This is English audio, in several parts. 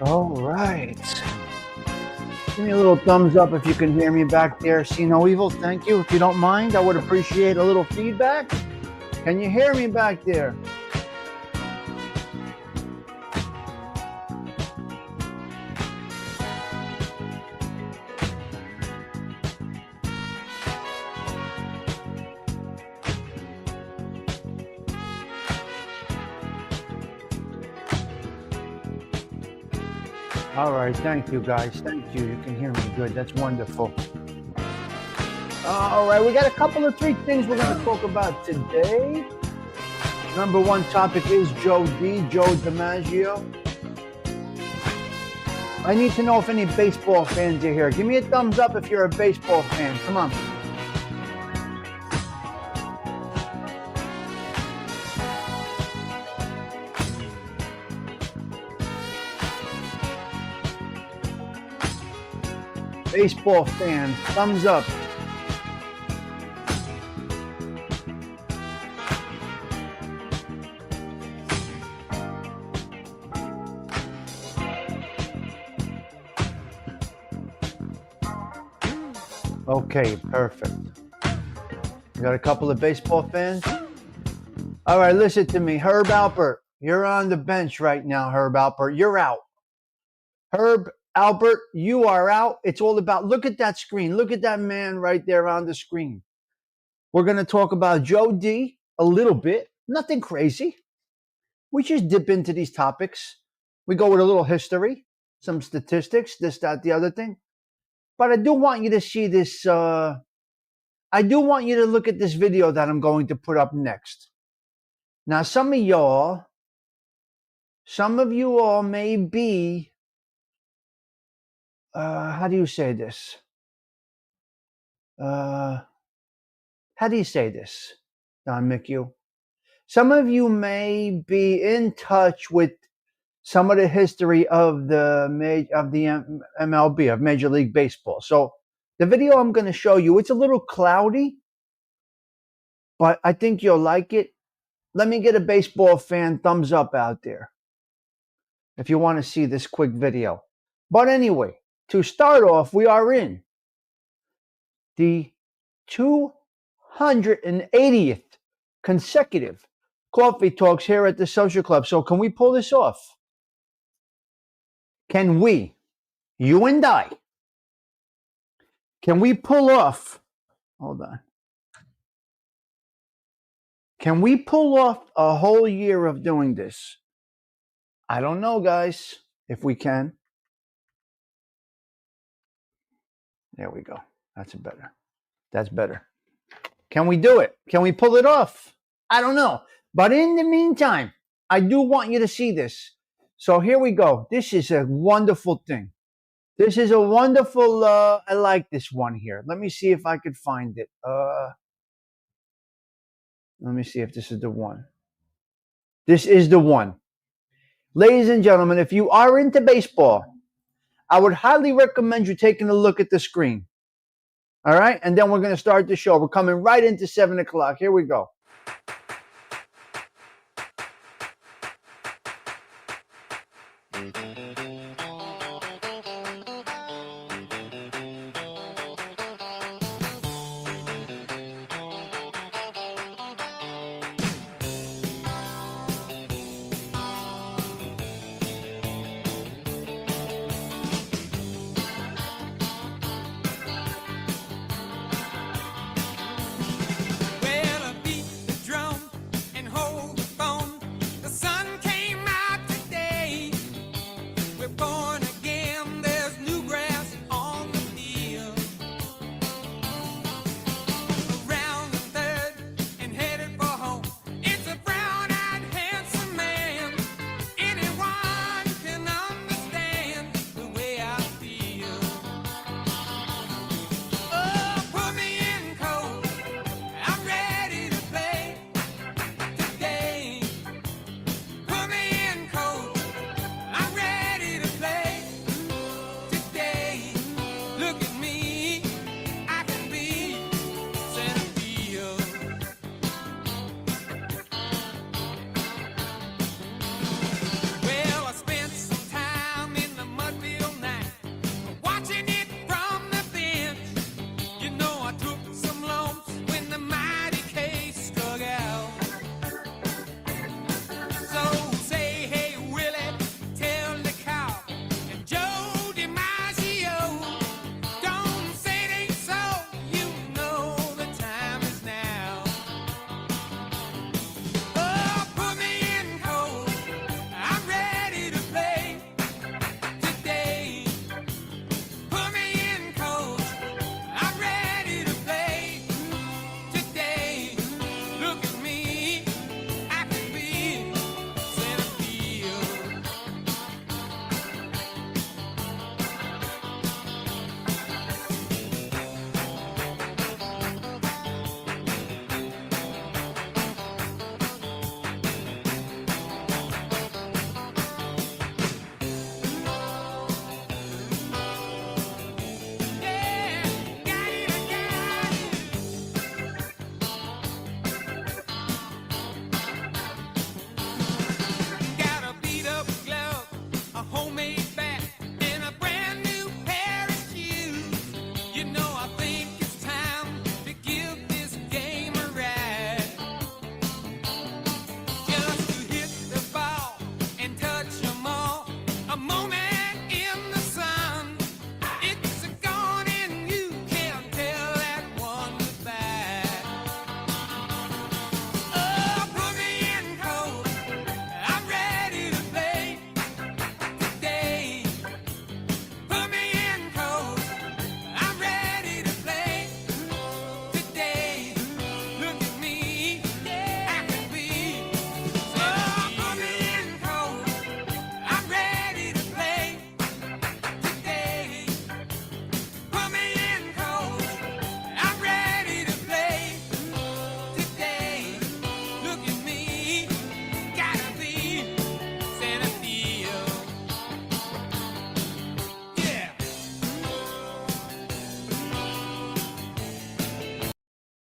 All right. Give me a little thumbs up if you can hear me back there. See no evil. Thank you. If you don't mind, I would appreciate a little feedback. Can you hear me back there? All right, thank you guys. Thank you. You can hear me good. That's wonderful. All right, we got a couple of 3 things we're going to talk about today. Number 1 topic is Joe DiMaggio. I need to know if any baseball fans are here. Give me a thumbs up if you're a baseball fan. Come on. baseball fan, thumbs up. Okay, perfect. We got a couple of baseball fans. All right, listen to me. Herb Alpert, you're on the bench right now, Herb Alpert. You're out. Herb Albert, you are out. It's all about, look at that screen. Look at that man right there on the screen. We're going to talk about Joe D a little bit. Nothing crazy. We just dip into these topics. We go with a little history, some statistics, this, that, the other thing. But I do want you to see this. I do want you to look at this video that I'm going to put up next. Now, some of you all may be, how do you say this? How do you say this, Don McHugh? Some of you may be in touch with some of the history of the MLB, of Major League Baseball. So the video I'm going to show you, it's a little cloudy, but I think you'll like it. Let me get a baseball fan thumbs up out there if you want to see this quick video. But anyway, to start off, we are in the 280th consecutive Coffee Talks here at the Social Club. So can we pull this off? Can we, you and I, can we pull off, hold on, can we pull off a whole year of doing this? I don't know, guys, if we can. There we go. That's better. That's better. Can we do it? Can we pull it off? I don't know. But in the meantime, I do want you to see this. So here we go. This is a wonderful thing. This is a wonderful, I like this one here. Let me see if I could find it. Let me see if this is the one. This is the one. Ladies and gentlemen, if you are into baseball, I would highly recommend you taking a look at the screen. All right? And then we're going to start the show. We're coming right into 7 o'clock. Here we go.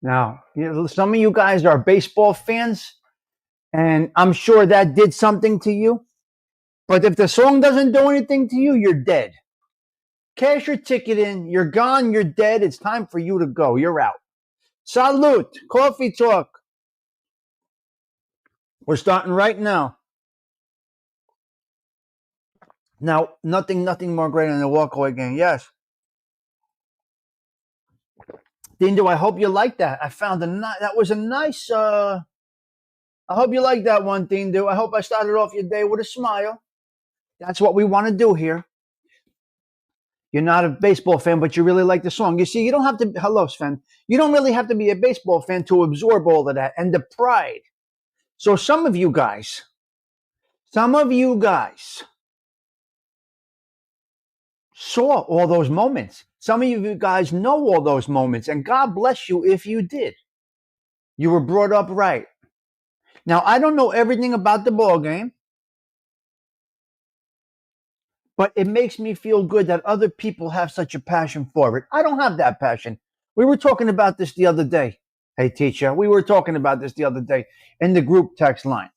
Now, some of you guys are baseball fans, and I'm sure that did something to you. But if the song doesn't do anything to you, you're dead. Cash your ticket in. You're gone. You're dead. It's time for you to go. You're out. Salute. Coffee talk. We're starting right now. Now, nothing more greater than the walkaway game. Yes. Dindo, I hope you like that. I found that was a nice. I hope you like that one, Dindo. I hope I started off your day with a smile. That's what we want to do here. You're not a baseball fan, but you really like the song. You see, you don't have to. Hello, Sven. You don't really have to be a baseball fan to absorb all of that and the pride. So some of you guys saw all those moments. Some of you guys know all those moments, and God bless you if you did. You were brought up right. Now, I don't know everything about the ball game, but it makes me feel good that other people have such a passion for it. I don't have that passion. We were talking about this the other day. Hey, teacher, we were talking about this the other day in the group text line.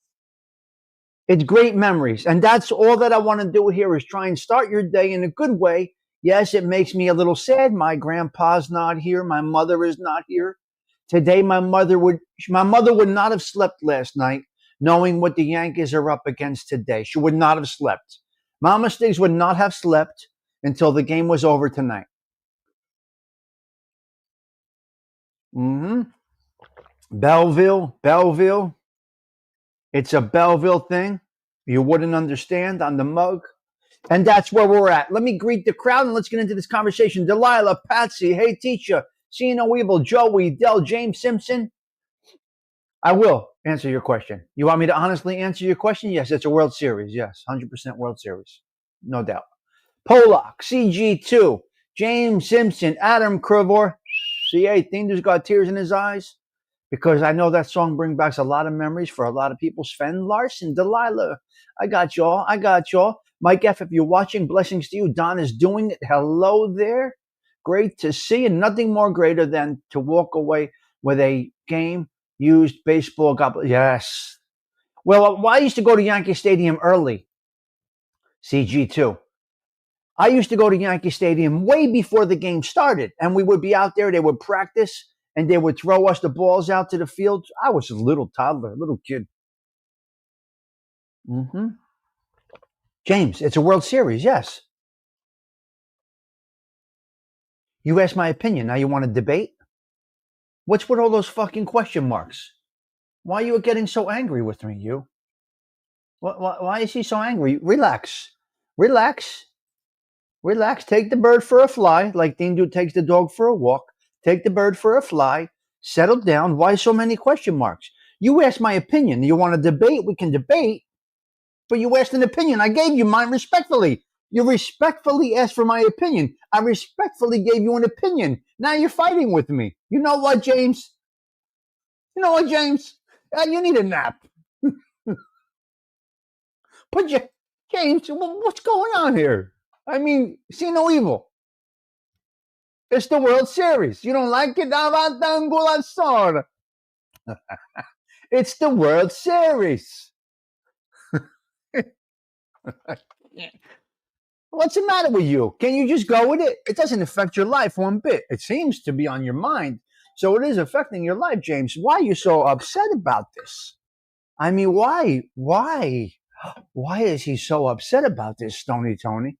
It's great memories, and that's all that I want to do here is try and start your day in a good way. Yes, it makes me a little sad. My grandpa's not here. My mother is not here. Today, my mother would not have slept last night knowing what the Yankees are up against today. She would not have slept. Mama Stigs would not have slept until the game was over tonight. Belleville. It's a Belleville thing. You wouldn't understand on the mug. And that's where we're at. Let me greet the crowd and let's get into this conversation. Delilah, Patsy, hey, teacher, See No Evil, Joey, Dell, James Simpson. I will answer your question. You want me to honestly answer your question? Yes, it's a World Series. Yes, 100% World Series. No doubt. Polak, CG2, James Simpson, Adam Krivor. CA, Thinder's got tears in his eyes because I know that song brings back a lot of memories for a lot of people. Sven Larson, Delilah, I got y'all. Mike F., if you're watching, blessings to you. Don is doing it. Hello there. Great to see, and nothing more greater than to walk away with a game-used baseball goblet. Yes. Well, I used to go to Yankee Stadium early. CG2. I used to go to Yankee Stadium way before the game started, and we would be out there. They would practice, and they would throw us the balls out to the field. I was a little toddler, little kid. James, it's a World Series, yes. You asked my opinion. Now you want to debate? What's with all those fucking question marks? Why are you getting so angry with me, you? Why is he so angry? Relax. Take the bird for a fly, like Dindu takes the dog for a walk. Take the bird for a fly. Settle down. Why so many question marks? You asked my opinion. You want to debate? We can debate. But you asked an opinion. I gave you mine respectfully. You respectfully asked for my opinion. I respectfully gave you an opinion. Now you're fighting with me. You know what, James? You need a nap. James, what's going on here? I mean, see no evil. It's the World Series. You don't like it? It's the World Series. What's the matter with you? Can you just go with it? It doesn't affect your life one bit. It seems to be on your mind. So it is affecting your life, James. Why are you so upset about this? I mean, why? Why is he so upset about this, Stony Tony?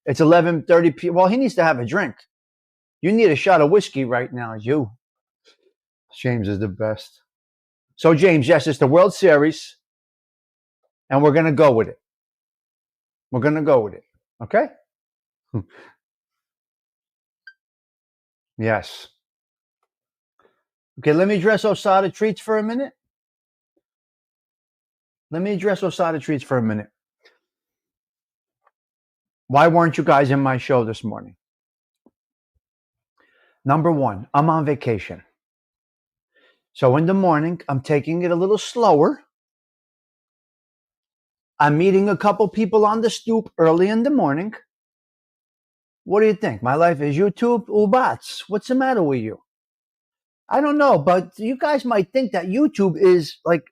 It's 11:30 p.m. Well, he needs to have a drink. You need a shot of whiskey right now, you. James is the best. So, James, yes, it's the World Series, and we're going to go with it. Okay? Yes. Okay, let me address Osada Treats for a minute. Why weren't you guys in my show this morning? Number one, I'm on vacation. So in the morning, I'm taking it a little slower. I'm meeting a couple people on the stoop early in the morning. What do you think? My life is YouTube? Ubats. What's the matter with you? I don't know, but you guys might think that YouTube is like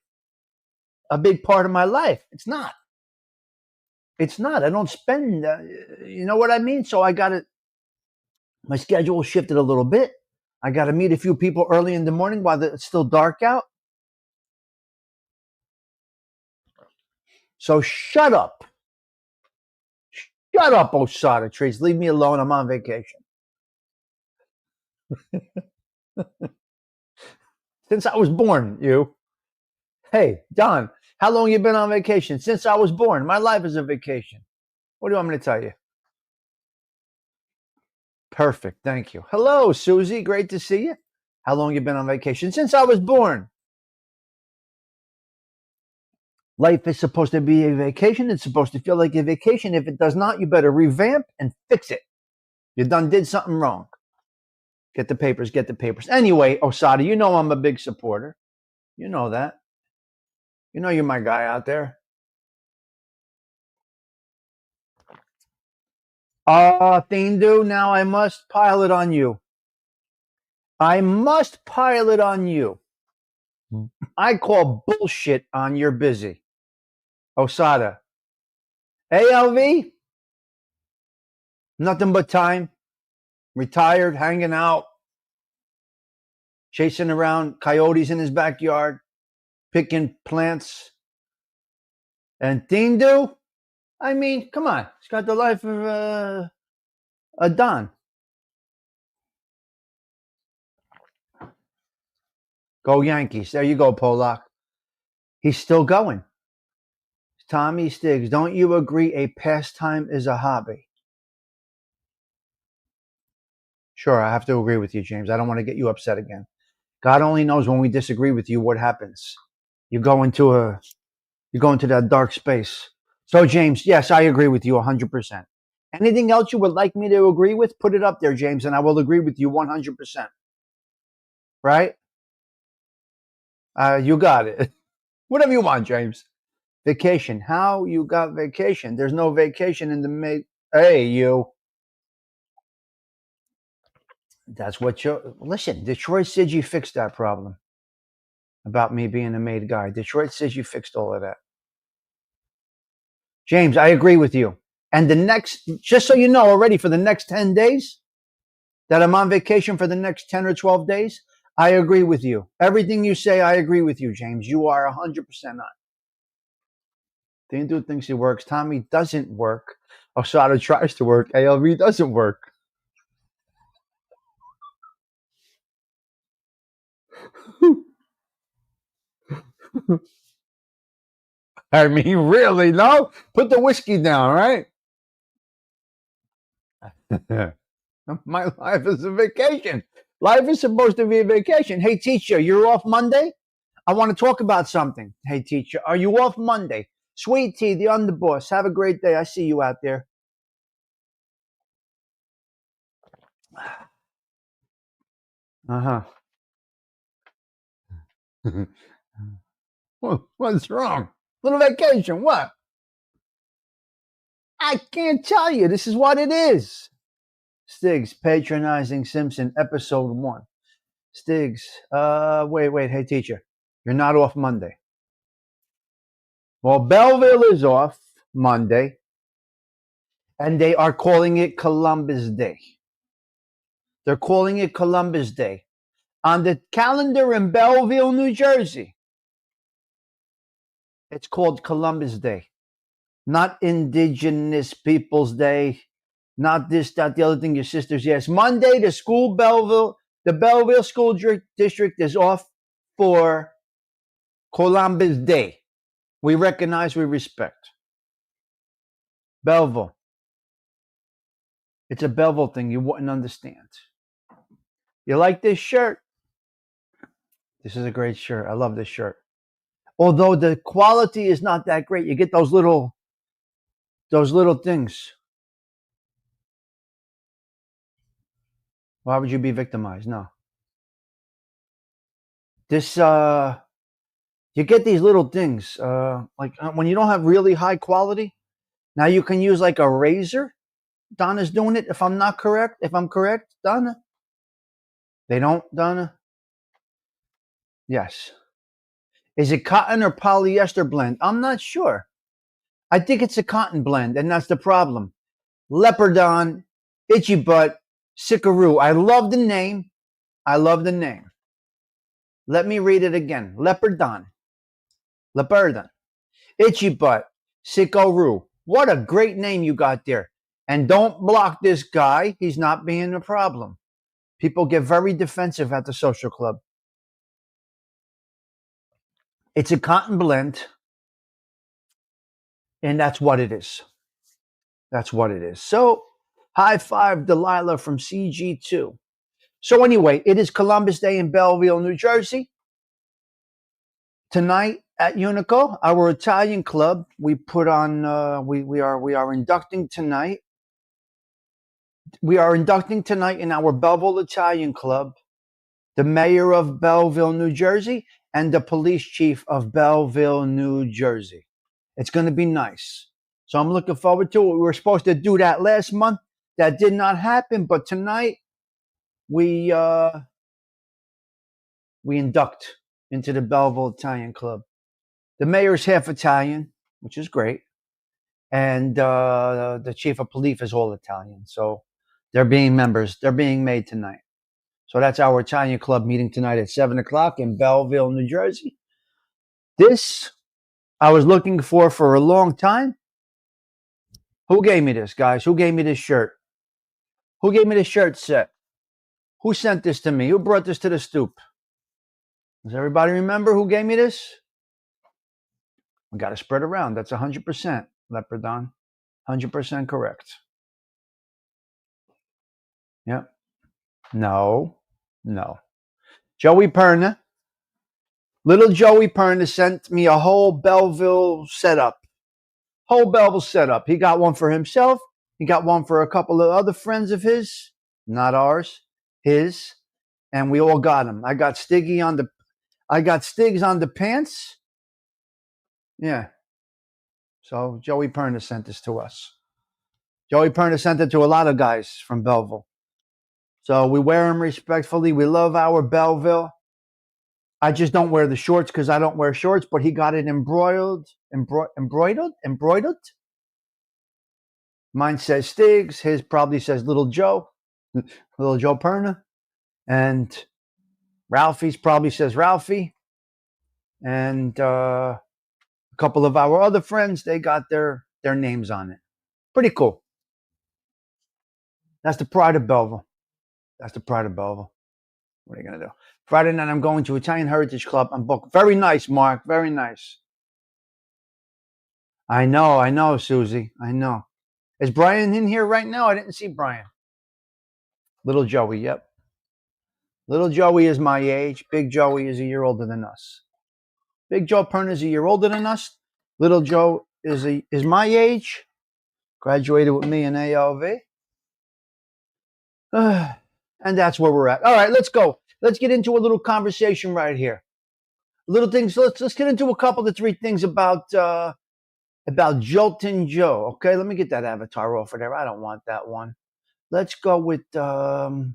a big part of my life. It's not. It's not. I don't spend, you know what I mean? So I got to, my schedule shifted a little bit. I got to meet a few people early in the morning while it's still dark out. So shut up. Shut up, Osada Trees. Leave me alone. I'm on vacation. Since I was born, you. Hey, Don, how long you been on vacation? Since I was born. My life is a vacation. What do you want me to tell you? Perfect. Thank you. Hello, Susie. Great to see you. How long you been on vacation? Since I was born. Life is supposed to be a vacation. It's supposed to feel like a vacation. If it does not, you better revamp and fix it. You done did something wrong. Get the papers, get the papers. Anyway, Osada, you know I'm a big supporter. You know that. You know you're my guy out there. Thindu, now I must pile it on you. I must pile it on you. I call bullshit on you're busy. Osada. ALV? Nothing but time. Retired, hanging out, chasing around coyotes in his backyard, picking plants. And Thindu? I mean, come on. He's got the life of a Don. Go Yankees. There you go, Polak. He's still going. Tommy Stigs, don't you agree a pastime is a hobby? Sure, I have to agree with you, James. I don't want to get you upset again. God only knows when we disagree with you what happens. You go into that dark space. So, James, yes, I agree with you 100%. Anything else you would like me to agree with, put it up there, James, and I will agree with you 100%. Right? You got it. Whatever you want, James. Vacation. How you got vacation? There's no vacation in the May. Hey, you. That's what you listen. Detroit said you fixed that problem about me being a maid guy. Detroit says you fixed all of that. James, I agree with you. And the next, just so you know already, for the next 10 days that I'm on vacation for the next 10 or 12 days, I agree with you. Everything you say, I agree with you, James. You are 100% on. The Hindu thinks he works. Tommy doesn't work. Osada tries to work. ALV doesn't work. I mean, really, no? Put the whiskey down, right? My life is a vacation. Life is supposed to be a vacation. Hey, teacher, you're off Monday? I want to talk about something. Hey, teacher, are you off Monday? Sweet tea, the underboss. Have a great day. I see you out there. Uh-huh. What's wrong? Little vacation, what? I can't tell you. This is what it is. Stigs, patronizing Simpson, episode 1. Stigs, wait. Hey, teacher, you're not off Monday. Well, Belleville is off Monday, and they are calling it Columbus Day. They're calling it Columbus Day. On the calendar in Belleville, New Jersey, it's called Columbus Day, not Indigenous Peoples Day, not this, that, the other thing your sisters. Yes, Monday, the Belleville School District is off for Columbus Day. We recognize, we respect. Belleville. It's a Belleville thing you wouldn't understand. You like this shirt? This is a great shirt. I love this shirt. Although the quality is not that great. You get those little things. Why would you be victimized? No. This you get these little things like when you don't have really high quality. Now you can use like a razor. Donna's doing it. If I'm correct, Donna. They don't, Donna. Yes. Is it cotton or polyester blend? I'm not sure. I think it's a cotton blend, and that's the problem. Leopardon, Itchy Butt, Sickaroo. I love the name. I love the name. Let me read it again. Leopardon, Itchy Butt, Sickaroo. What a great name you got there. And don't block this guy. He's not being a problem. People get very defensive at the social club. It's a cotton blend, and that's what it is. That's what it is. So, high five, Delilah from CG2. So, anyway, it is Columbus Day in Belleville, New Jersey. Tonight at Unico, our Italian club, we put on. We are inducting tonight. We are inducting tonight in our Belleville Italian club the mayor of Belleville, New Jersey, and the police chief of Belleville, New Jersey. It's going to be nice. So I'm looking forward to it. We were supposed to do that last month. That did not happen, but tonight we induct into the Belleville Italian Club. The mayor's half Italian, which is great, and the chief of police is all Italian. So they're being members. They're being made tonight. So that's our Italian club meeting tonight at 7 o'clock in Belleville, New Jersey. This I was looking for a long time. Who gave me this, guys? Who gave me this shirt? Who gave me this shirt set? Who sent this to me? Who brought this to the stoop? Does everybody remember who gave me this? We got to spread around. That's 100%, Leopardon. 100% correct. Yep. No. Joey Perna. Little Joey Perna sent me a whole Belleville setup. He got one for himself. He got one for a couple of other friends of his. Not ours. His. And we all got them. I got Stigs on the pants. Yeah. So Joey Perna sent this to us. Joey Perna sent it to a lot of guys from Belleville. So we wear them respectfully. We love our Belleville. I just don't wear the shorts because I don't wear shorts, but he got it embroidered. Mine says Stigs. His probably says Little Joe Perna. And Ralphie's probably says Ralphie. And a couple of our other friends, they got their names on it. Pretty cool. That's the pride of Belleville. What are you going to do? Friday night, I'm going to Italian Heritage Club. I'm booked. Very nice, Mark. Very nice. I know, Susie. I know. Is Brian in here right now? I didn't see Brian. Little Joey, yep. Little Joey is my age. Big Joey is a year older than us. Big Joe Perna is a year older than us. Little Joe is my age. Graduated with me in ALV. And that's where we're at. All right, let's go. Let's get into a little conversation right here. Little things. Let's get into a couple of 3 things about Joltin' Joe. Okay, let me get that avatar off of there. I don't want that one. Let's go with where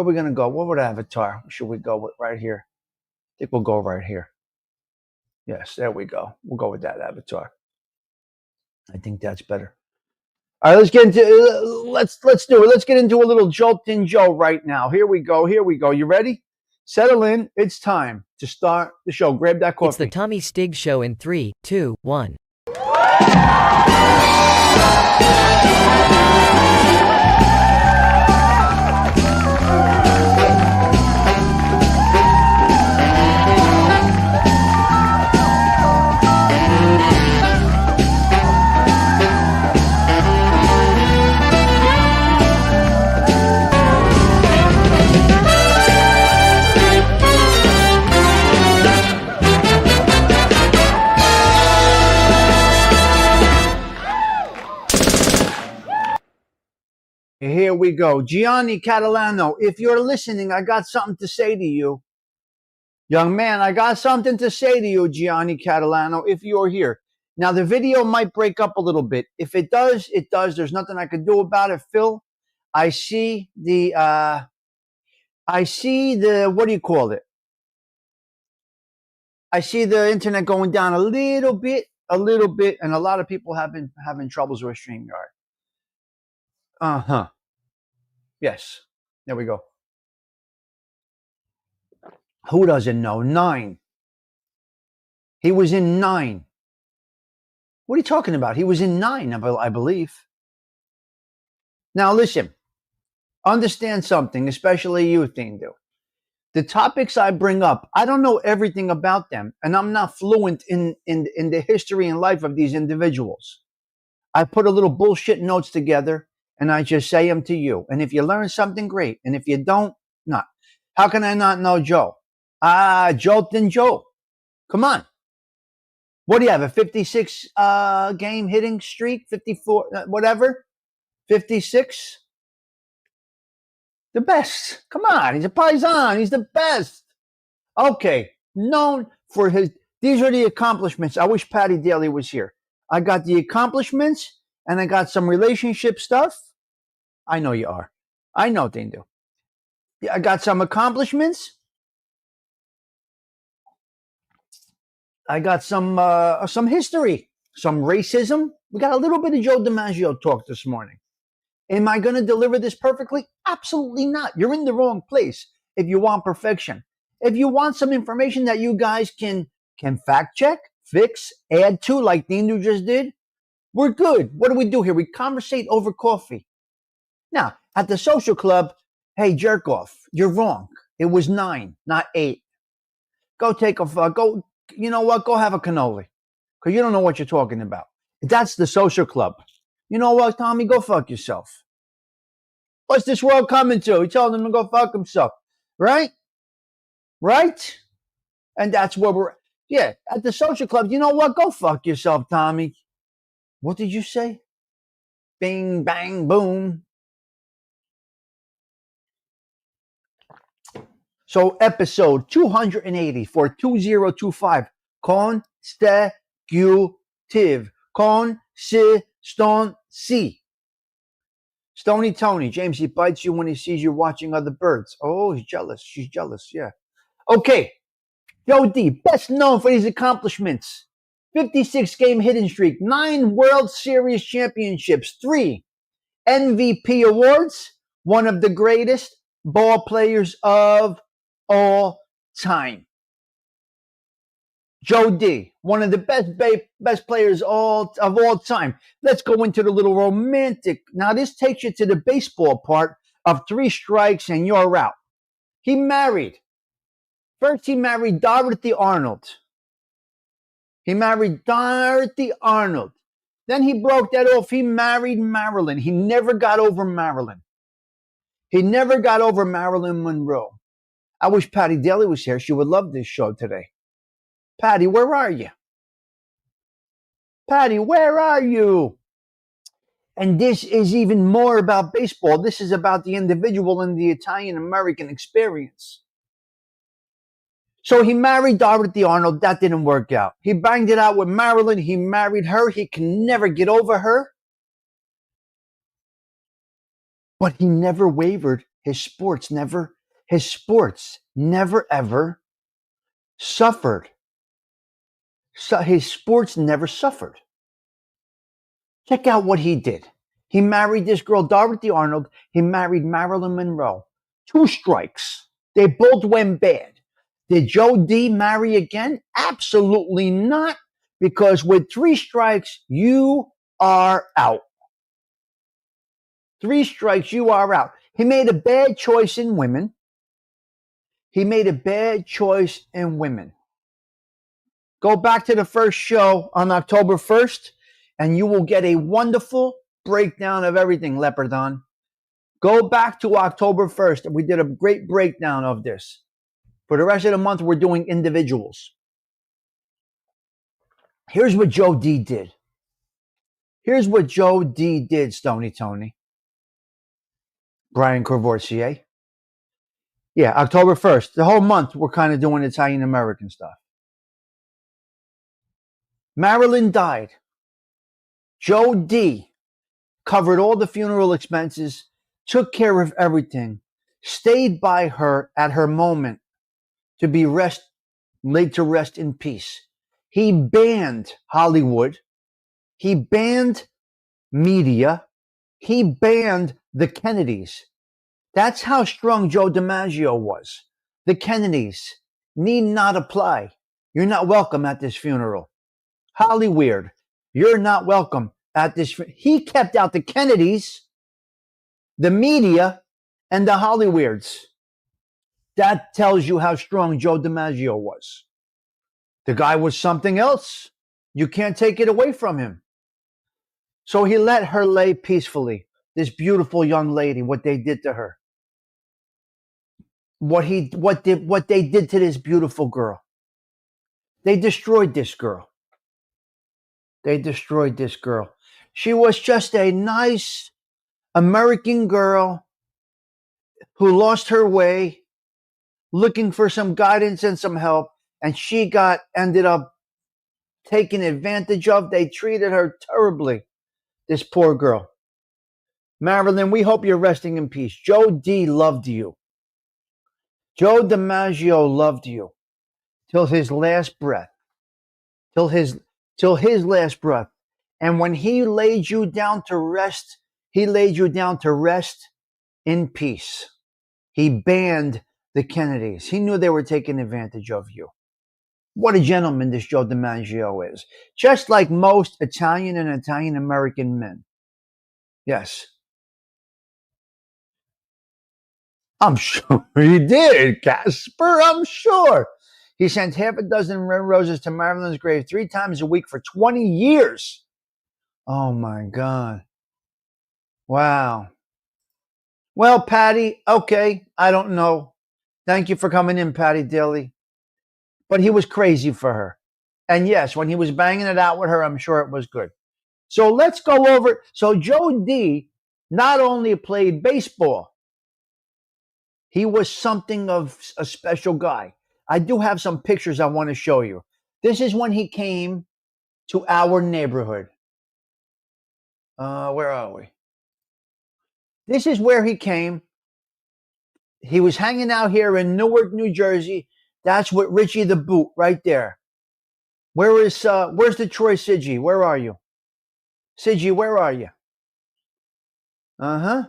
are we gonna go? What avatar should we go with right here? I think we'll go right here. Yes, there we go. We'll go with that avatar. I think that's better. All right, let's get into let's do it. Let's get into a little Joltin' Joe right now. Here we go. You ready? Settle in. It's time to start the show. Grab that coffee. It's the Tommy Stigs Show in 3, 2, 1. Here we go. Gianni Catalano, if you're listening, I got something to say to you. Young man, I got something to say to you, Gianni Catalano, if you're here. Now, the video might break up a little bit. If it does, it does. There's nothing I can do about it, Phil. I see the what do you call it? I see the internet going down a little bit, and a lot of people have been having troubles with StreamYard. Uh-huh. Yes. There we go. Who doesn't know? 9. He was in 9. What are you talking about? He was in 9, I believe. Now listen, understand something, especially you, Thindu. The topics I bring up, I don't know everything about them, and I'm not fluent in the history and life of these individuals. I put a little bullshit notes together, and I just say them to you. And if you learn something, great. And if you don't, not. How can I not know Joe? Joe. Come on. What do you have, a 56 game hitting streak? 54, whatever? 56? The best. Come on, he's a paisan. He's the best. Okay, known for his. These are the accomplishments. I wish Patty Daly was here. I got the accomplishments, and I got some relationship stuff. I know you are. I know they do. I got some accomplishments. I got some history, some racism. We got a little bit of Joe DiMaggio talk this morning. Am I going to deliver this perfectly? Absolutely not. You're in the wrong place if you want perfection. If you want some information that you guys can fact check, fix, add to, like Dindu just did, we're good. What do we do here? We conversate over coffee. Now, at the social club, hey, jerk off, you're wrong. It was 9, not 8. Go take a, you know what? Go have a cannoli. Because you don't know what you're talking about. That's the social club. You know what, Tommy? Go fuck yourself. What's this world coming to? He told him to go fuck himself. Right? Right? And that's where we're, yeah, at the social club. You know what? Go fuck yourself, Tommy. What did you say? Bing, bang, boom. So episode 280 for 2025. Consecutive. Consistency. Stony Tony. James, he bites you when he sees you watching other birds. Oh, he's jealous. She's jealous. Yeah. Okay. Joe D, best known for these accomplishments. 56 game hitting streak, 9 World Series championships, 3 MVP awards, one of the greatest ball players of all time. Joe D, one of the best players of all time. Let's go into the little romantic. Now, this takes you to the baseball part of 3 strikes and you're out. He married. First, he married Dorothy Arnold. Then he broke that off. He married Marilyn. He never got over Marilyn. Monroe. I wish Patty Daly was here. She would love this show today. Patty, where are you? And this is even more about baseball. This is about the individual and the Italian-American experience. So he married Dorothy Arnold. That didn't work out. He banged it out with Marilyn. He married her. He can never get over her. But he never wavered. His sports never ever suffered. So his sports never suffered. Check out what he did. He married this girl, Dorothy Arnold. He married Marilyn Monroe. 2 strikes. They both went bad. Did Joe D marry again? Absolutely not. Because with 3 strikes, you are out. 3 strikes, you are out. He made a bad choice in women. Go back to the first show on October 1st, and you will get a wonderful breakdown of everything, Leopardon. Go back to October 1st, and we did a great breakdown of this. For the rest of the month, we're doing individuals. Here's what Joe D did. Stony Tony. Brian Courvoisier. Yeah, October 1st. The whole month, we're kind of doing Italian-American stuff. Marilyn died. Joe D covered all the funeral expenses, took care of everything, stayed by her at her moment to be rest laid to rest in peace. He banned Hollywood. He banned media. He banned the Kennedys. That's how strong Joe DiMaggio was. The Kennedys need not apply. You're not welcome at this funeral. Hollyweird, you're not welcome at this. He kept out the Kennedys, the media, and the Hollyweirds. That tells you how strong Joe DiMaggio was. The guy was something else. You can't take it away from him. So he let her lay peacefully. This beautiful young lady, what they did to her. What they did to this beautiful girl. They destroyed this girl. They destroyed this girl. She was just a nice American girl who lost her way, looking for some guidance and some help, and she ended up taken advantage of. They treated her terribly, this poor girl. Marilyn, we hope you're resting in peace. Joe D loved you. Joe DiMaggio loved you till his last breath. Till his last breath. And when he laid you down to rest, he laid you down to rest in peace. He banned the Kennedys. He knew they were taking advantage of you. What a gentleman this Joe DiMaggio is. Just like most Italian and Italian-American men. Yes. I'm sure he did, Casper. I'm sure. He sent half a dozen red roses to Marilyn's grave 3 times a week for 20 years. Oh, my God. Wow. Well, Patty, okay, I don't know. Thank you for coming in, Patty Daly. But he was crazy for her. And yes, when he was banging it out with her, I'm sure it was good. So let's go over. So Joe D not only played baseball, he was something of a special guy. I do have some pictures I want to show you. This is when he came to our neighborhood. Where are we? This is where he came. He was hanging out here in Newark, New Jersey. That's with Richie the Boot right there. Where's Detroit Siggy? Where are you? Siggy, where are you? Uh-huh.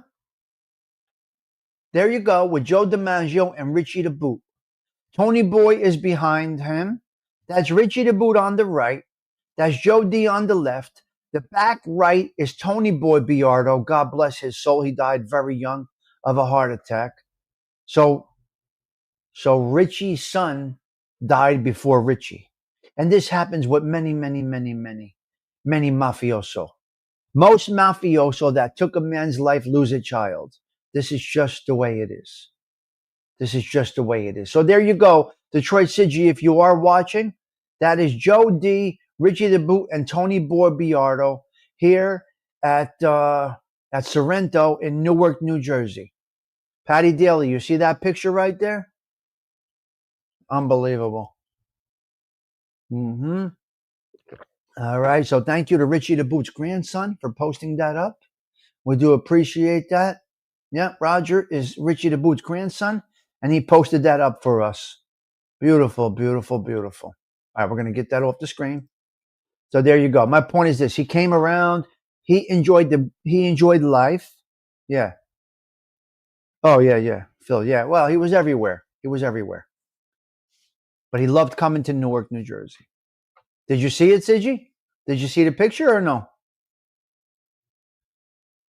There you go with Joe DiMaggio and Richie the Boot. Tony Boy is behind him. That's Richie the Boot on the right. That's Joe D on the left. The back right is Tony Boy Biardo. God bless his soul. He died very young of a heart attack. So Richie's son died before Richie. And this happens with many mafioso. Most mafioso that took a man's life lose a child. This is just the way it is. This is just the way it is. So there you go. Detroit Siggy, if you are watching, that is Joe D, Richie the Boot, and Tony Boy Biardo here at Sorrento in Newark, New Jersey. Patty Daly, you see that picture right there? Unbelievable. Mm-hmm. All right. So thank you to Richie the Boot's grandson for posting that up. We do appreciate that. Yeah, Roger is Richie the Boot's grandson, and he posted that up for us. Beautiful, beautiful, beautiful. All right, we're going to get that off the screen. So there you go. My point is this. He came around. He enjoyed life. Yeah. Oh, yeah. Phil, yeah. Well, he was everywhere. But he loved coming to Newark, New Jersey. Did you see it, Siggy? Did you see the picture or no?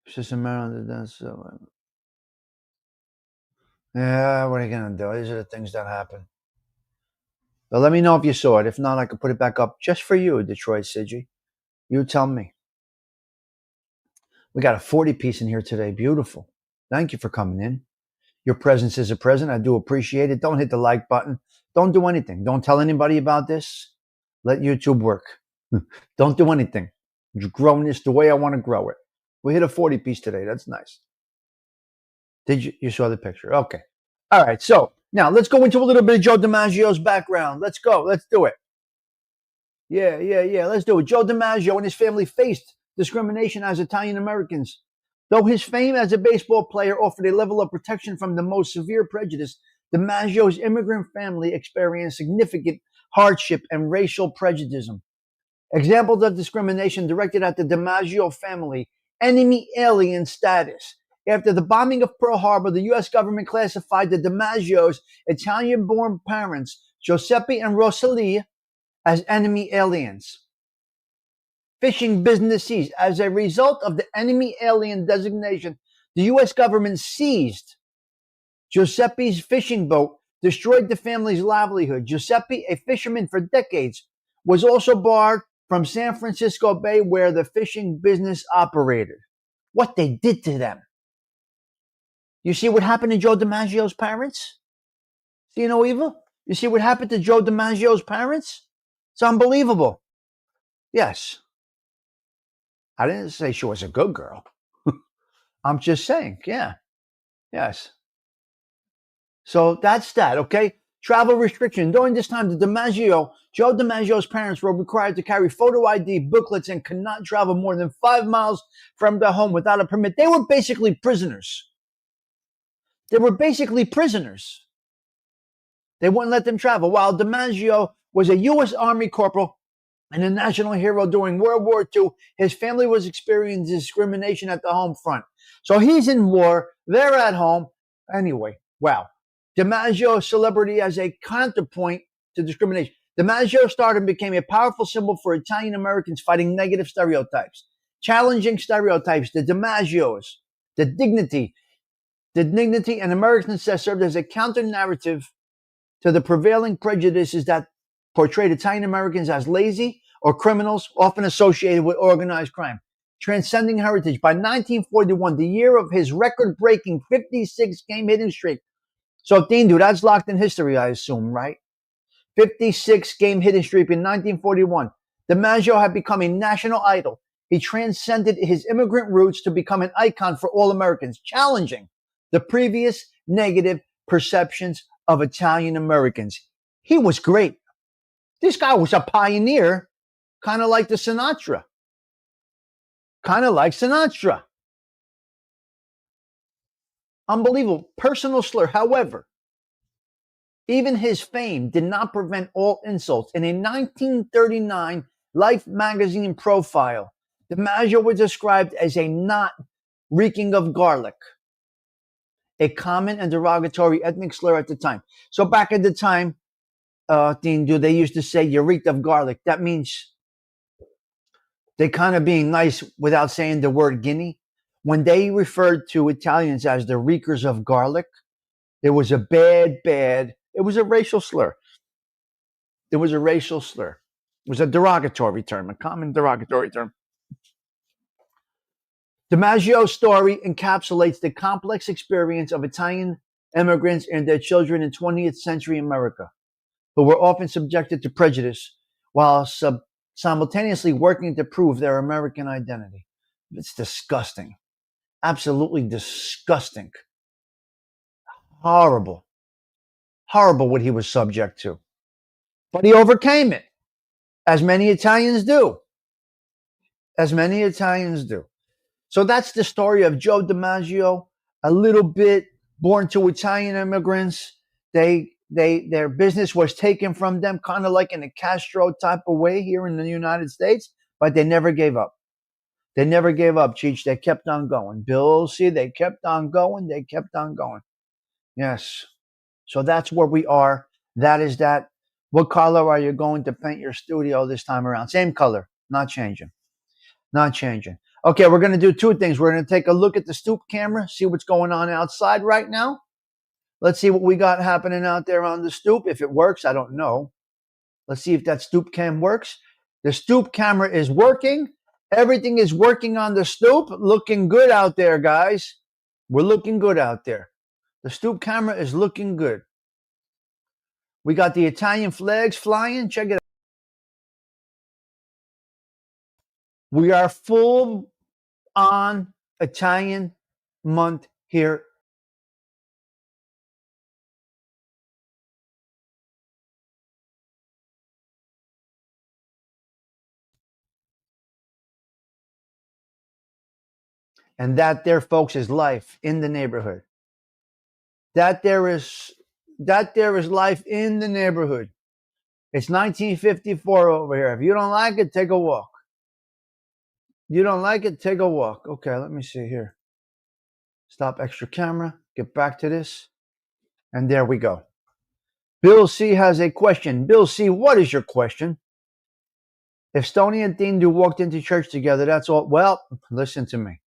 Sister Maryland, that's yeah, what are you going to do? These are the things that happen. But let me know if you saw it. If not, I could put it back up just for you, Detroit Siggy. You tell me. We got a 40-piece in here today. Beautiful. Thank you for coming in. Your presence is a present. I do appreciate it. Don't hit the like button. Don't do anything. Don't tell anybody about this. Let YouTube work. Don't do anything. You're growing this the way I want to grow it. We hit a 40-piece today. That's nice. Did you saw the picture? Okay. All right. So now let's go into a little bit of Joe DiMaggio's background. Let's go. Let's do it. Yeah. Let's do it. Joe DiMaggio and his family faced discrimination as Italian Americans. Though his fame as a baseball player offered a level of protection from the most severe prejudice, DiMaggio's immigrant family experienced significant hardship, and racial prejudice. Examples of discrimination directed at the DiMaggio family: enemy alien status. After the bombing of Pearl Harbor, the U.S. government classified the DiMaggio's Italian-born parents, Giuseppe and Rosalia, as enemy aliens. Fishing business seized. As a result of the enemy alien designation, the U.S. government seized Giuseppe's fishing boat, destroyed the family's livelihood. Giuseppe, a fisherman for decades, was also barred from San Francisco Bay, where the fishing business operated. What they did to them. You see what happened to Joe DiMaggio's parents? See no evil? You see what happened to Joe DiMaggio's parents? It's unbelievable. Yes. I didn't say she was a good girl. I'm just saying, yeah. Yes. So that's that, okay? Travel restriction. During this time, Joe DiMaggio's parents were required to carry photo ID booklets and could not travel more than 5 miles from their home without a permit. They were basically prisoners. They wouldn't let them travel. While DiMaggio was a U.S. Army corporal and a national hero during World War II, his family was experiencing discrimination at the home front. So he's in war, they're at home. Anyway, wow. DiMaggio's celebrity as a counterpoint to discrimination. DiMaggio's stardom became a powerful symbol for Italian Americans fighting negative stereotypes, challenging stereotypes. The DiMaggios, the dignity and American success served as a counter-narrative to the prevailing prejudices that portrayed Italian Americans as lazy or criminals, often associated with organized crime. Transcending heritage. By 1941, the year of his record-breaking 56-game hitting streak. So, Dean, dude, that's locked in history, I assume, right? 56-game hitting streak in 1941. DiMaggio had become a national idol. He transcended his immigrant roots to become an icon for all Americans, challenging the previous negative perceptions of Italian Americans. He was great. This guy was a pioneer, kind of like Sinatra. Unbelievable. Personal slur. However, even his fame did not prevent all insults. In a 1939 Life magazine profile, DiMaggio was described as a knot reeking of garlic, a common and derogatory ethnic slur at the time. So back at the time, they used to say you reeked of garlic. That means they kind of being nice without saying the word guinea. When they referred to Italians as the reekers of garlic, it was a it was a racial slur. It was a derogatory term, a common derogatory term. DiMaggio's story encapsulates the complex experience of Italian immigrants and their children in 20th century America, who were often subjected to prejudice while simultaneously working to prove their American identity. It's disgusting. Absolutely disgusting. Horrible what he was subject to. But he overcame it, as many Italians do. So that's the story of Joe DiMaggio, a little bit born to Italian immigrants. Their business was taken from them, kind of like in a Castro type of way here in the United States, but they never gave up. Cheech. They kept on going. Bill, see, they kept on going. Yes. So that's where we are. That is that. What color are you going to paint your studio this time around? Same color. Not changing. Okay, we're going to do two things. We're going to take a look at the Stoop camera, see what's going on outside right now. Let's see what we got happening out there on the Stoop. If it works, I don't know. Let's see if that Stoop cam works. The Stoop camera is working. Everything is working on the Stoop. Looking good out there, guys. We're looking good out there. The Stoop camera is looking good. We got the Italian flags flying. Check it out. We are full on Italian month here. And that there, folks, is life in the neighborhood. That there is life in the neighborhood. It's 1954 over here. If you don't like it, take a walk. You don't like it, take a walk. Okay, let me see here. Stop extra camera. Get back to this. And there we go. Bill C has a question. Bill C, what is your question? If Stoney and Thindu walked into church together, that's all. Well, listen to me.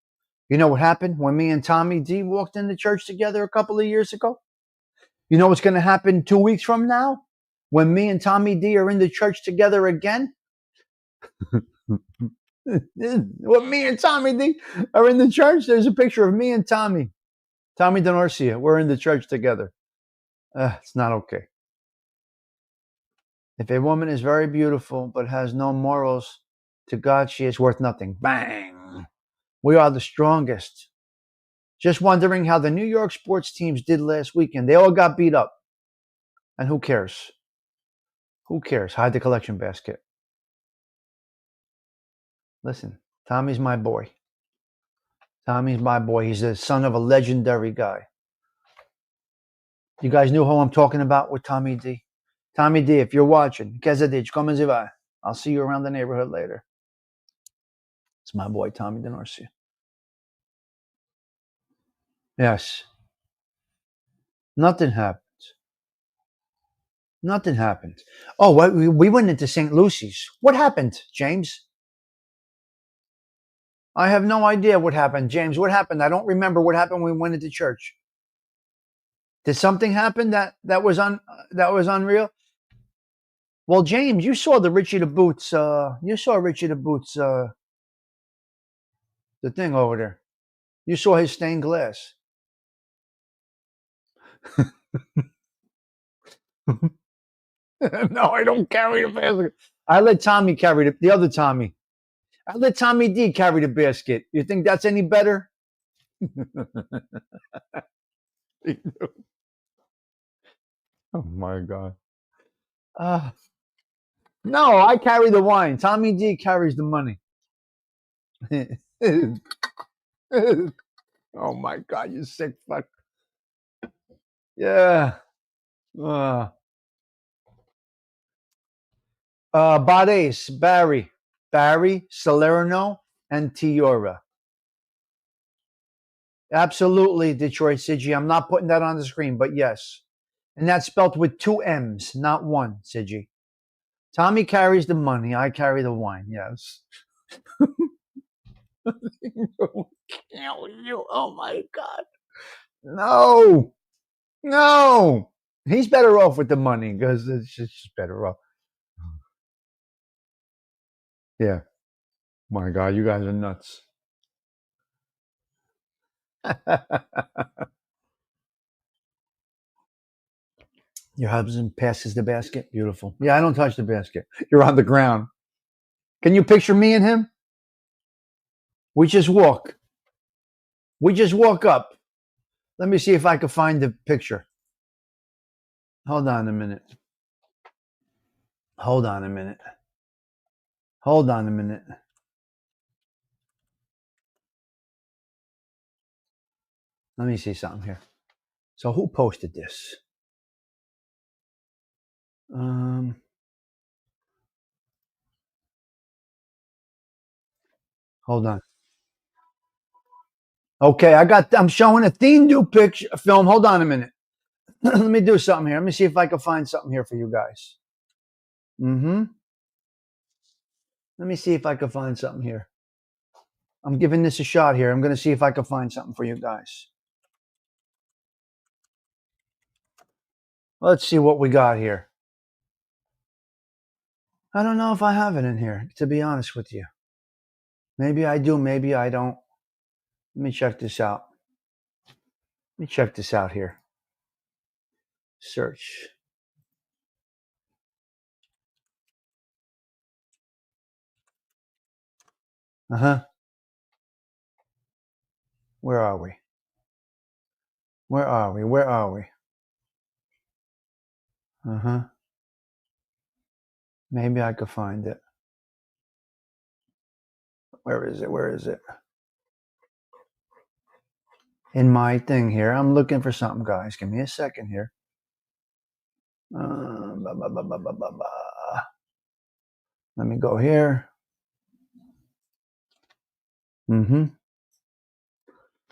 You know what happened when me and Tommy D walked into church together a couple of years ago? You know what's going to happen 2 weeks from now? When me and Tommy D are in the church together again? When me and Tommy D are in the church, there's a picture of me and Tommy Denorcia. We're in the church together. It's not okay. If a woman is very beautiful but has no morals to God, she is worth nothing. Bang! We are the strongest. Just wondering how the New York sports teams did last weekend. They all got beat up. And who cares? Who cares? Hide the collection basket. Listen, Tommy's my boy. Tommy's my boy. He's the son of a legendary guy. You guys knew who I'm talking about with Tommy D? Tommy D, if you're watching, Kezadich, come and ziva. I'll see you around the neighborhood later. It's my boy, Tommy Denorcia. Yes. Nothing happened. Nothing happened. Oh, we went into St. Lucy's. What happened, James? I have no idea what happened. James, what happened? I don't remember what happened when we went into church. Did something happen that was unreal? Well, James, you saw the Richie the Boots. You saw Richie the Boots. The thing over there. You saw his stained glass. No, I don't carry the basket. I let Tommy carry the other Tommy. I let Tommy D carry the basket. You think that's any better? Oh my God. No, I carry the wine. Tommy D carries the money. Oh my God, you sick fuck. Yeah. Bades, Barry, Salerno, and Tiora. Absolutely, Detroit Sigi. I'm not putting that on the screen, but yes. And that's spelt with 2 M's, not 1, Sigi. Tommy carries the money. I carry the wine, yes. Kill you. Oh my God. No. No. He's better off with the money because it's just better off. Yeah. My God, you guys are nuts. Your husband passes the basket. Beautiful. Yeah, I don't touch the basket. You're on the ground. Can you picture me and him? We just walk. We just walk up. Let me see if I can find the picture. Hold on a minute. Hold on a minute. Hold on a minute. Let me see something here. So who posted this? Hold on. Okay, I'm showing a Thindu picture film. Hold on a minute. Let me do something here. Let me see if I can find something here for you guys. Let me see if I can find something here. I'm giving this a shot here. I'm going to see if I can find something for you guys. Let's see what we got here. I don't know if I have it in here, to be honest with you. Maybe I do, maybe I don't. Let me check this out. Let me check this out here. Search. Where are we? Where are we? Where are we? Maybe I could find it. Where is it? Where is it? In my thing here. I'm looking for something, guys. Give me a second here. Let me go here. Mm-hmm.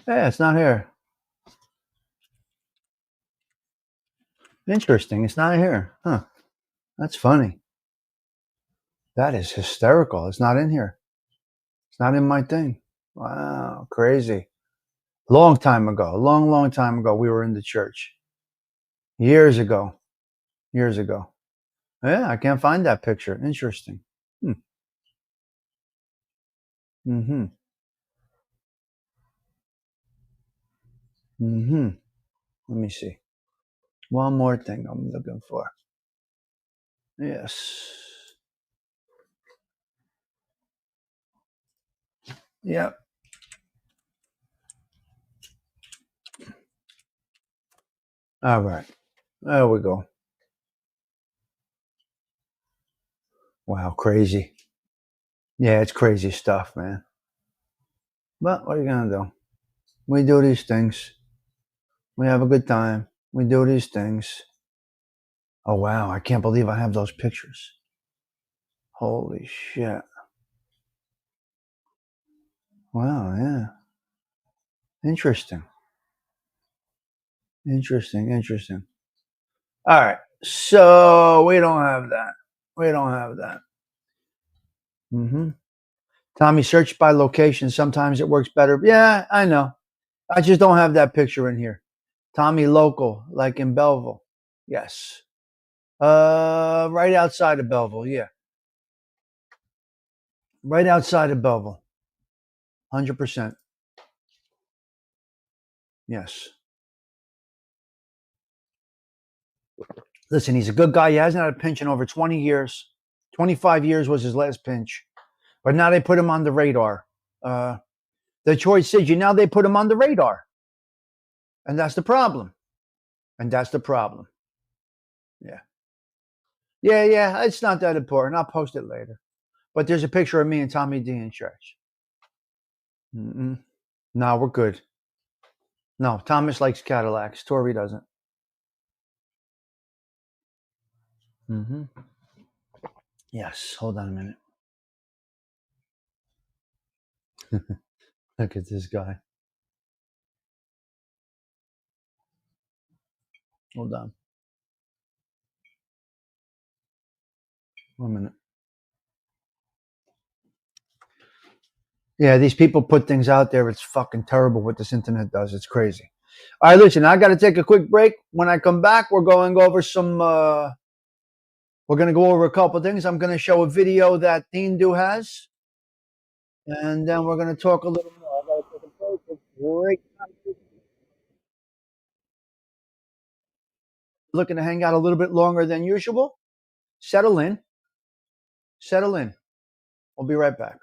Yeah, it's not here. Interesting. It's not here. Huh. That's funny. That is hysterical. It's not in here. It's not in my thing. Wow. Crazy. Long time ago. A long, long time ago, we were in the church. Years ago. Years ago. Yeah, I can't find that picture. Interesting. Hmm. Mm-hmm. Mm-hmm. Let me see. One more thing I'm looking for. Yes. Yep. All right. There we go. Wow, crazy. Yeah, it's crazy stuff, man. But what are you gonna do? We do these things. We have a good time. We do these things. Oh wow, I can't believe I have those pictures. Holy shit. Wow, yeah. Interesting. Interesting. All right. So we don't have that. We don't have that. Mm-hmm. Tommy, search by location. Sometimes it works better. Yeah, I know. I just don't have that picture in here. Tommy local, like in Belleville. Yes. Right outside of Belleville. Yeah. Right outside of Belleville. 100%. Yes. Listen, he's a good guy. He hasn't had a pinch in over 20 years. 25 years was his last pinch. But now they put him on the radar. The choice is now they put him on the radar. And that's the problem. Yeah. Yeah. It's not that important. I'll post it later. But there's a picture of me and Tommy D in church. Mm-mm. No, we're good. No, Thomas likes Cadillacs. Tori doesn't. Mm-hmm. Yes. Hold on a minute. Look at this guy. Hold on. 1 minute. Yeah, these people put things out there. It's fucking terrible what this internet does. It's crazy. All right, listen, I got to take a quick break. When I come back, we're going over some. We're going to go over a couple things. I'm going to show a video that Dean Do has, and then we're going to talk a little more. I got to take a break. It's great. Looking to hang out a little bit longer than usual. Settle in. Settle in. We'll be right back.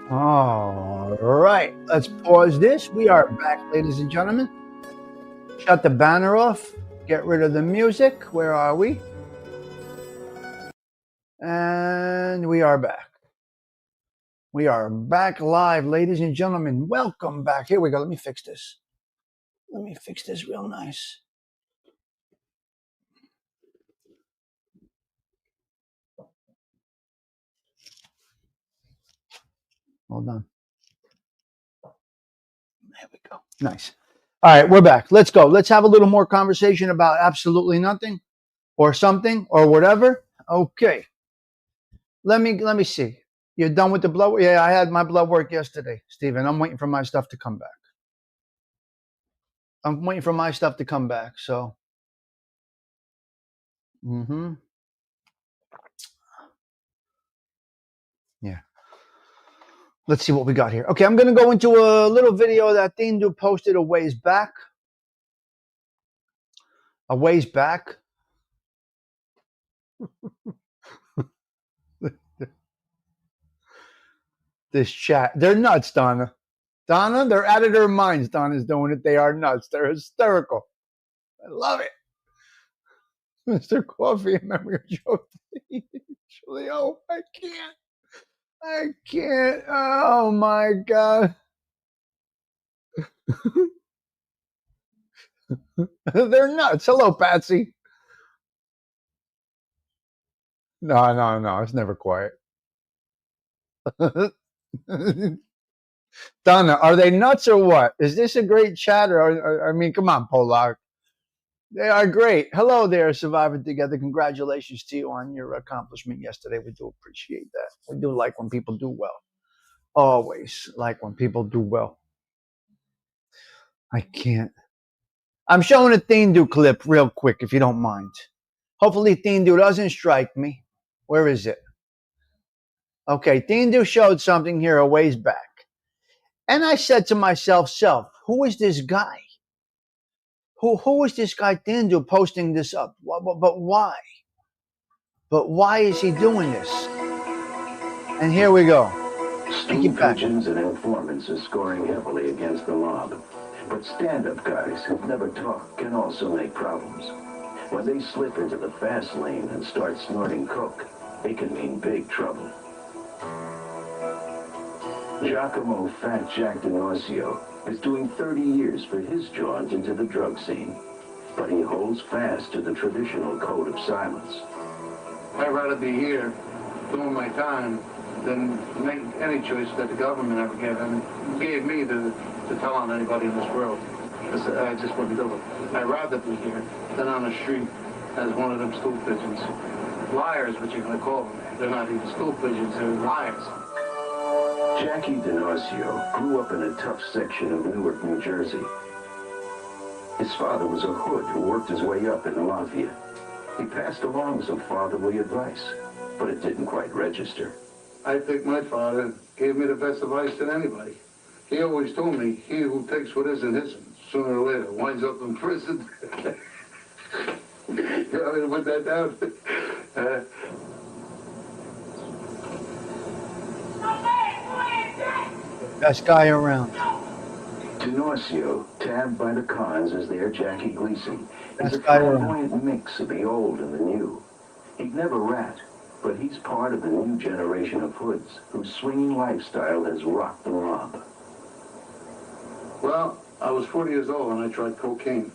All right, let's pause this. We are back, ladies and gentlemen. Shut the banner off. Get rid of the music. Where are we? And we are back. We are back live, ladies and gentlemen. Welcome back. Here we go. Let me fix this. Let me fix this real nice. Hold on. There we go. Nice. All right, we're back. Let's go. Let's have a little more conversation about absolutely nothing or something or whatever. Okay. Let me see. You're done with the blood work? Yeah, I had my blood work yesterday, Stephen. I'm waiting for my stuff to come back. I'm waiting for my stuff to come back. So, yeah. Let's see what we got here. Okay, I'm going to go into a little video that Tindu posted a ways back. A ways back. This chat. They're nuts, Donna. Donna, they're out of their minds. Donna's doing it. They are nuts. They're hysterical. I love it. Mr. Kawfee, remember your joke? Oh, I can't. I can't. Oh, my God. They're nuts. Hello, Patsy. No. It's never quiet. Donna, are they nuts or what? Is this a great chat? Or I mean, come on, Polak. They are great. Hello there, Surviving Together. Congratulations to you on your accomplishment yesterday. We do appreciate that. We do like when people do well. Always like when people do well. I can't. I'm showing a Tindu clip real quick, if you don't mind. Hopefully Tindu doesn't strike me. Where is it? Okay, Tindu showed something here a ways back. And I said to myself, who is this guy? Who is this guy Tindu posting this up? But why? But why is he doing this? And here we go. Stool pigeons and informants are scoring heavily against the mob. But stand-up guys who've never talked can also make problems. When they slip into the fast lane and start snorting coke, it can mean big trouble. Giacomo Fat Jack DiMaggio is doing 30 years for his jaunt into the drug scene. But he holds fast to the traditional code of silence. I'd rather be here doing my time than make any choice that the government ever gave me to tell on anybody in this world. I just wouldn't do it. I'd rather be here than on the street as one of them stool pigeons. Liars, what you're going to call them. They're not even stool pigeons, they're liars. Jackie DiMaggio grew up in a tough section of Newark, New Jersey. His father was a hood who worked his way up in the mafia. He passed along some fatherly advice, but it didn't quite register. I think my father gave me the best advice than anybody. He always told me, he who takes what isn't his, sooner or later winds up in prison. You want me to put that down? Best guy around. DiMaggio, tabbed by the cons as their Jackie Gleason, is a Best guy around. flamboyant mix of the old and the new. He'd never rat, but he's part of the new generation of hoods whose swinging lifestyle has rocked the mob. Well, I was 40 years old when I tried cocaine.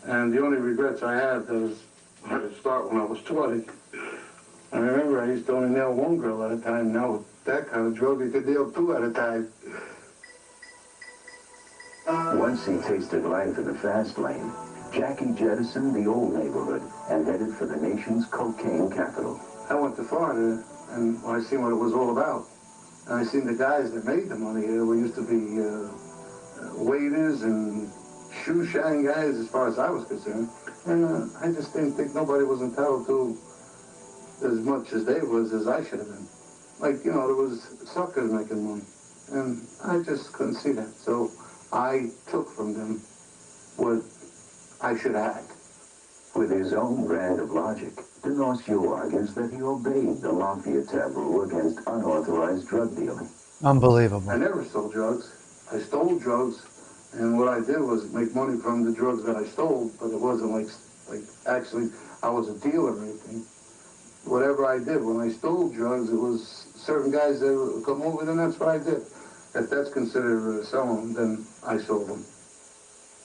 And the only regrets I have is I had to start when I was 20. I remember I used to only nail one girl at a time. Now with that kind of drug, you could nail two at a time. Once he tasted life in the fast lane, Jackie jettisoned the old neighborhood and headed for the nation's cocaine capital. I went to Florida, and I seen what it was all about. And I seen the guys that made the money here were used to be waiters and shoe shine guys as far as I was concerned. And I just didn't think nobody was entitled to as much as they was as I should have been. Like, you know, there was suckers making money. And I just couldn't see that. So I took from them what I should have had. With his own brand of logic, DiMaggio argues that he obeyed the mafia taboo against unauthorized drug dealing. Unbelievable. I never stole drugs. I stole drugs, and what I did was make money from the drugs that I stole, but it wasn't like actually I was a dealer or anything. Whatever I did, when I stole drugs, it was certain guys that would come over, and that's what I did. If that's considered selling, then I sold them.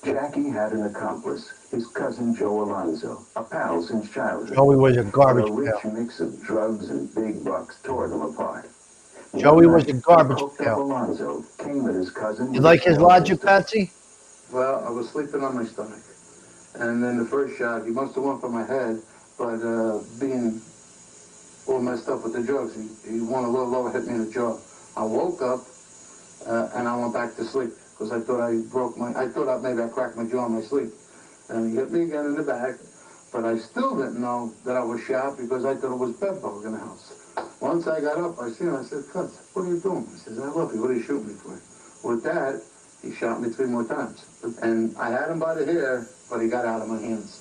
Jackie had an accomplice, his cousin Joe Alonzo, a pal since childhood. Joey was a But garbage a rich pail. mix of drugs and big bucks tore them apart. Joey One was night, a garbage coked up pail. Alonzo came at his cousin You with like a his small logic, pistol. Patsy? Well, I was sleeping on my stomach, and then the first shot, he must have went for my head, but being all messed up with the drugs, he went a little lower, hit me in the jaw. I woke up, and I went back to sleep, because I thought maybe I cracked my jaw in my sleep. And he hit me again in the back, but I still didn't know that I was shot because I thought it was bedbug in the house. Once I got up, I seen him, I said, "Cuz, what are you doing?" He says, "I love you, what are you shooting me for?" With that, he shot me 3 more times. And I had him by the hair, but he got out of my hands.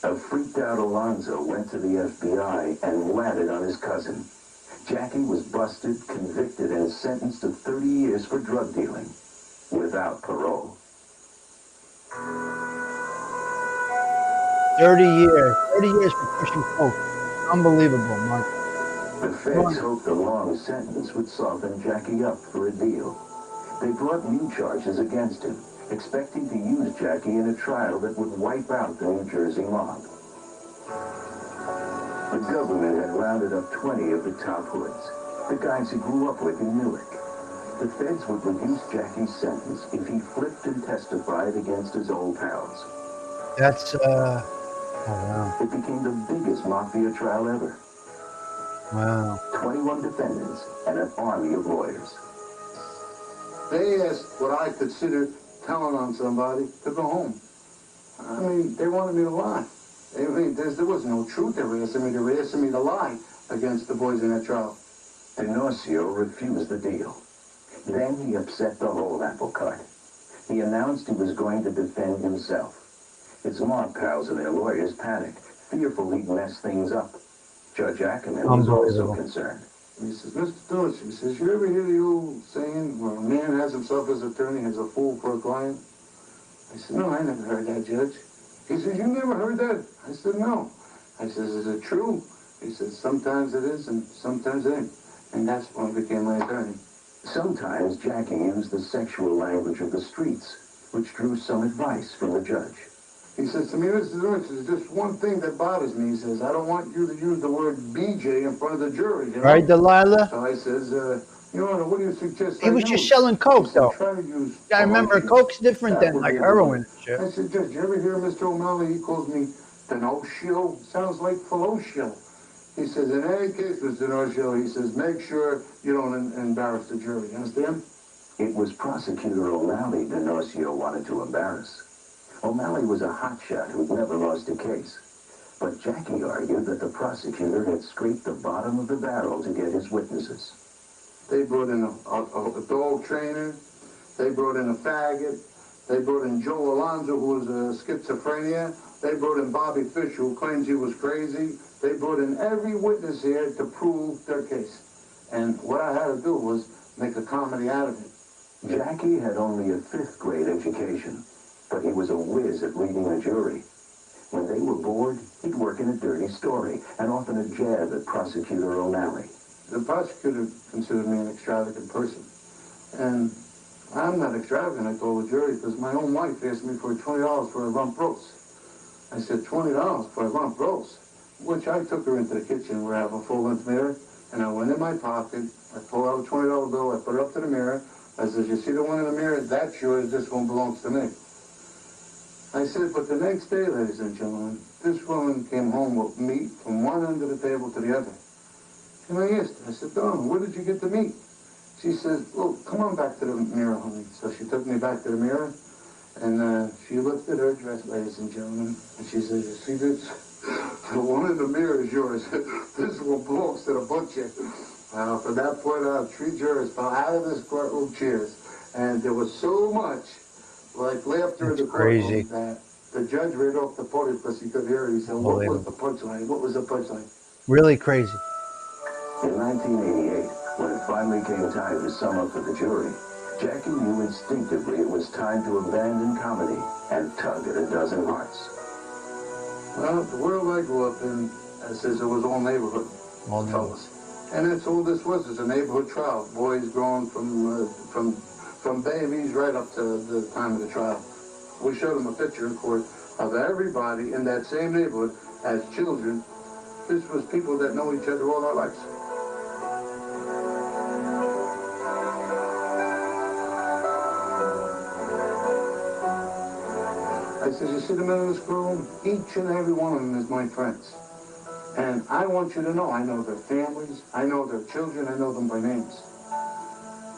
A freaked out Alonzo went to the FBI and landed on his cousin. Jackie was busted, convicted, and sentenced to 30 years for drug dealing, without parole. 30 years. 30 years for pushing coke. Unbelievable, Mark. The feds hoped a long sentence would soften Jackie up for a deal. They brought new charges against him, expecting to use Jackie in a trial that would wipe out the New Jersey mob. The government had rounded up 20 of the top hoods, the guys he grew up with in Newark. The feds would reduce Jackie's sentence if he flipped and testified against his old pals. That's, oh, wow. It became the biggest mafia trial ever. Wow. 21 defendants and an army of lawyers. They asked what I considered telling on somebody to go home. I mean, they wanted me to lie. I mean, there was no truth. They were asking me to lie against the boys in that trial. DiMaggio refused the deal. Then he upset the whole apple cart. He announced he was going to defend himself. His mob pals and their lawyers panicked, fearful he'd mess things up. Judge Ackerman was also concerned. He says, "Mr. Dawes," he says, "you ever hear the old saying, where a man has himself as attorney, has a fool for a client?" I said, "No, I never heard that, Judge." He says, "You never heard that?" I said, "No." I says, "Is it true?" He says, "Sometimes it is and sometimes it ain't." And that's when I became my attorney. Sometimes Jackie used the sexual language of the streets, which drew some advice from the judge. He says to me, "Mr. Dawes, there's just one thing that bothers me." He says, "I don't want you to use the word BJ in front of the jury, you know?" Right, Delilah? So I says, "Your Honor, what do you suggest He I was use?" just selling coke, He said, though. "Try to use You gotta remember, Palocio." coke's different That than would like be the heroin word. and shit. I said, "Judge, you ever hear Mr. O'Malley? He calls me DiMaggio. Sounds like Falocio." He says, "In any case, Mr. DiMaggio," he says, "make sure you don't embarrass the jury." You understand? It was Prosecutor O'Malley DiMaggio wanted to embarrass. O'Malley was a hotshot who'd never lost a case. But Jackie argued that the prosecutor had scraped the bottom of the barrel to get his witnesses. They brought in a dog trainer. They brought in a faggot. They brought in Joe Alonzo, who was a schizophrenia. They brought in Bobby Fischer, who claims he was crazy. They brought in every witness here to prove their case. And what I had to do was make a comedy out of it. Jackie had only a 5th grade education, but he was a whiz at reading a jury. When they were bored, he'd work in a dirty story and often a jab at Prosecutor O'Malley. The prosecutor considered me an extravagant person. And I'm not extravagant, I told the jury, because my own wife asked me for $20 for a rump roast. I said, $20 for a rump roast? Which I took her into the kitchen where I have a full-length mirror, and I went in my pocket, I pulled out a $20 bill, I put it up to the mirror. I said, "You see the one in the mirror? That's yours, this one belongs to me." I said, but the next day, ladies and gentlemen, this woman came home with meat from one end of the table to the other. And I asked her, I said, "Dawn, where did you get the meat?" She says, "Well, come on back to the mirror, honey." So she took me back to the mirror, and she lifted her dress, ladies and gentlemen, and she says, "You see this? The one in the mirror is yours. This one belongs to the butcher." From that point on, 3 jurors fell out of this courtroom chairs, and there was so much like laughter in the Crazy. courtroom that the judge read off the podium because he could hear it. He said, "What was the punchline? What was the punchline?" Really crazy. In 1988, When it finally came time to sum up for the jury, Jackie knew instinctively it was time to abandon comedy and tug at a dozen hearts. Well, the world I grew up in, says it was all neighborhood fellas. And that's all this was, is a neighborhood trial. Boys growing from babies right up to the time of the trial. We showed them a picture in court of everybody in that same neighborhood as children. This was people that know each other all our lives. I said, you see the men in this room? Each and every one of them is my friends. And I want you to know, I know their families, I know their children, I know them by names.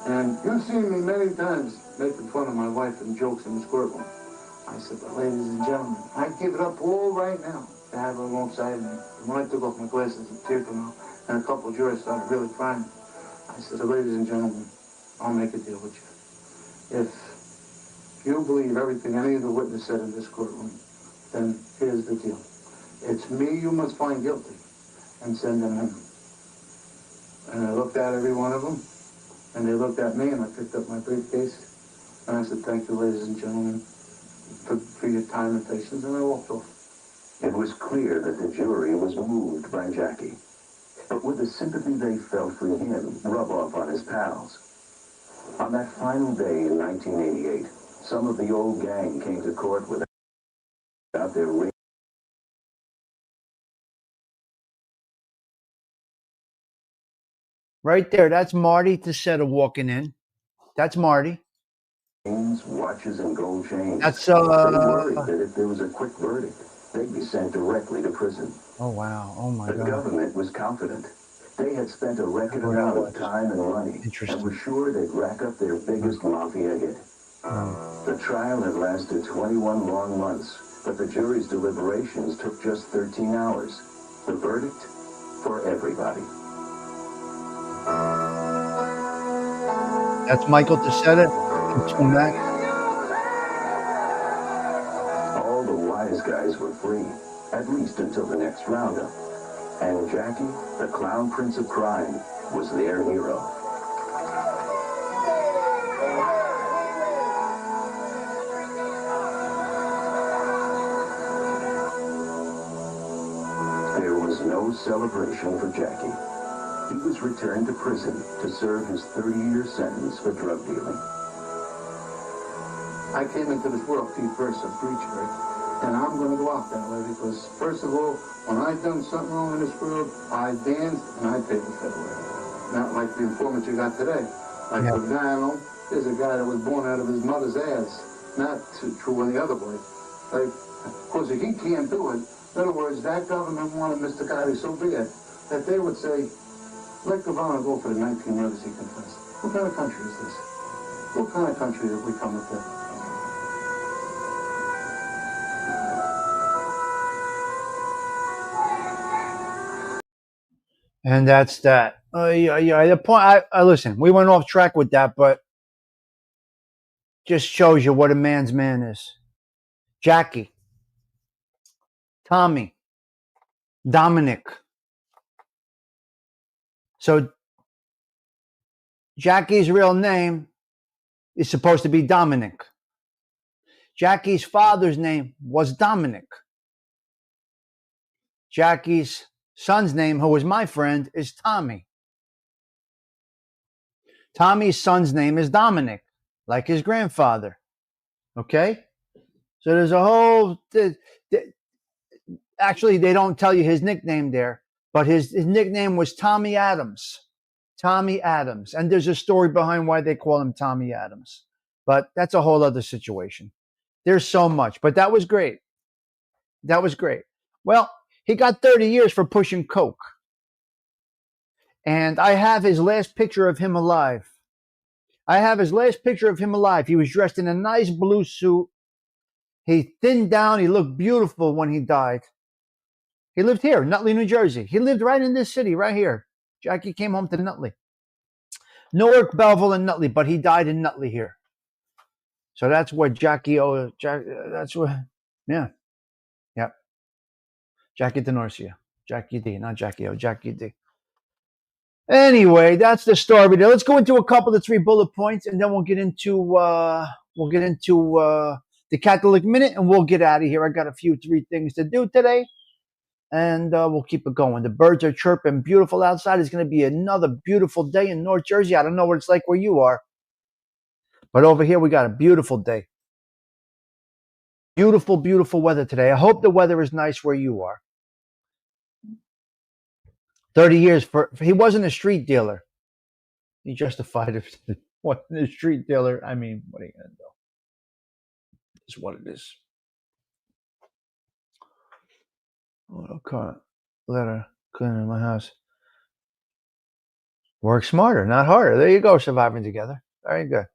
And you've seen me many times making fun of my wife and jokes in the courtroom. I said, but ladies and gentlemen, I give it up all right now to have her alongside me. And when I took off my glasses, a tear came out, and a couple of jurors started really crying. I said, so ladies and gentlemen, I'll make a deal with you. If you believe everything any of the witnesses said in this courtroom, then here's the deal. It's me you must find guilty and send them in. And I looked at every one of them, and they looked at me, and I picked up my briefcase, and I said, thank you, ladies and gentlemen, for your time and patience, and I walked off. It was clear that the jury was moved by Jackie. But would the sympathy they felt for him rub off on his pals? On that final day in 1988, some of the old gang came to court without their rings. Right there, that's Marty Tessetta walking in. That's Marty. Watches, and gold chains. That's They worried that if there was a quick verdict, they'd be sent directly to prison. Oh wow! Oh my The God! government was confident. They had spent a record amount of time and money and were sure they'd rack up their biggest mafia hit. The trial had lasted 21 long months, but the jury's deliberations took just 13 hours. The verdict? For everybody. That's Michael Tessetta and Tumac. All the wise guys were free, at least until the next roundup. And Jackie, the clown prince of crime, was their hero. There was no celebration for Jackie. He was returned to prison to serve his 30-year sentence for drug dealing. I came into this world feet first, a preacher, and I'm going to go out that way because, first of all, when I done something wrong in this world, I danced and I paid the federal rate. Not like the informant you got today. Like the guy I know, there's a guy that was born out of his mother's ass. Not true in the other way. Like, of course, if he can't do it, in other words, that government wanted Mr. Kawfee so bad that they would say, let Gavana go for the 19 murders he confessed. What kind of country is this? What kind of country have we come up with? And that's that. Yeah. The point. I listen. We went off track with that, but just shows you what a man's man is. Jackie, Tommy, Dominic. So Jackie's real name is supposed to be Dominic. Jackie's father's name was Dominic. Jackie's son's name, who was my friend, is Tommy. Tommy's son's name is Dominic, like his grandfather. Okay? So there's a whole... Actually, they don't tell you his nickname there, but his nickname was Tommy Adams. Tommy Adams. And there's a story behind why they call him Tommy Adams. But that's a whole other situation. There's so much. But that was great. That was great. Well, he got 30 years for pushing coke. And I have his last picture of him alive. He was dressed in a nice blue suit. He thinned down. He looked beautiful when he died. He lived here, Nutley, New Jersey. He lived right in this city, right here. Jackie came home to Nutley. Newark, Belleville, and Nutley, but he died in Nutley here. So that's what Jackie, that's what, yeah. Yep. Jackie DiNorcia. Jackie D, not Jackie O, Jackie D. Anyway, that's the story there. Let's go into a couple of 3 bullet points, and then we'll get into the Catholic Minute, and we'll get out of here. I got a few 3 things to do today, and we'll keep it going. The birds are chirping, beautiful outside. It's going to be another beautiful day in North Jersey. I don't know what it's like where you are, but over here we got a beautiful day. Beautiful, beautiful weather today. I hope the weather is nice where you are. 30 years he wasn't a street dealer. He justified it. Wasn't a street dealer. I mean, what are you going to do? It's what it is. Okay. Letter cleaning in my house. Work smarter, not harder. There you go, surviving together. Very good.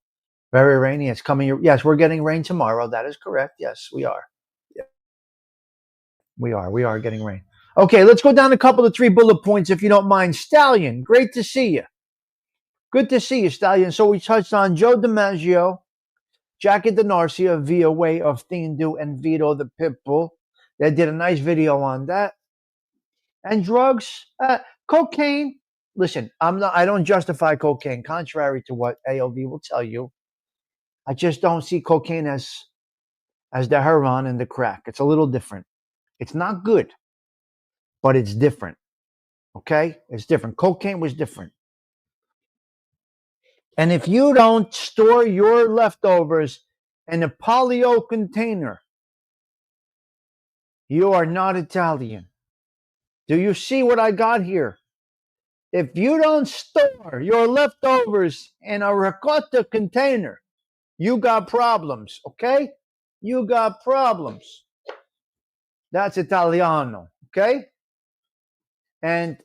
Very rainy. It's coming. Yes, we're getting rain tomorrow. That is correct. Yes, we are. Yeah. We are getting rain. Okay, let's go down a couple of 3 bullet points, if you don't mind. Stallion, great to see you. Good to see you, Stallion. So we touched on Joe DiMaggio, Jackie DiNarcia via way of Thindu and Vito the Pitbull. They did a nice video on that. And drugs, cocaine. Listen, I don't justify cocaine, contrary to what AOV will tell you. I just don't see cocaine as the heroin and the crack. It's a little different. It's not good, but it's different. Okay? It's different. Cocaine was different. And if you don't store your leftovers in a polyo container, you are not Italian. Do you see what I got here? If you don't store your leftovers in a ricotta container, you got problems, okay? You got problems. That's Italiano, okay? And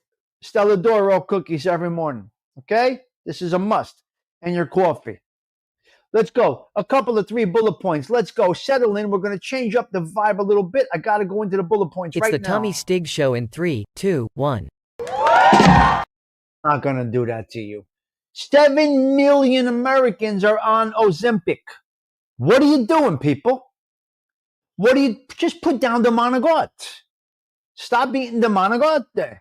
Stella D'Oro cookies every morning, okay? This is a must. And your coffee. Let's go. A couple of 3 bullet points. Let's go. Settle in. We're going to change up the vibe a little bit. I got to go into the bullet points right now. It's the Tommy Stigs Show in 3, 2, 1. Not going to do that to you. 7 million Americans are on Ozempic. What are you doing, people? What do you just put down the monogot? Stop eating the monogote.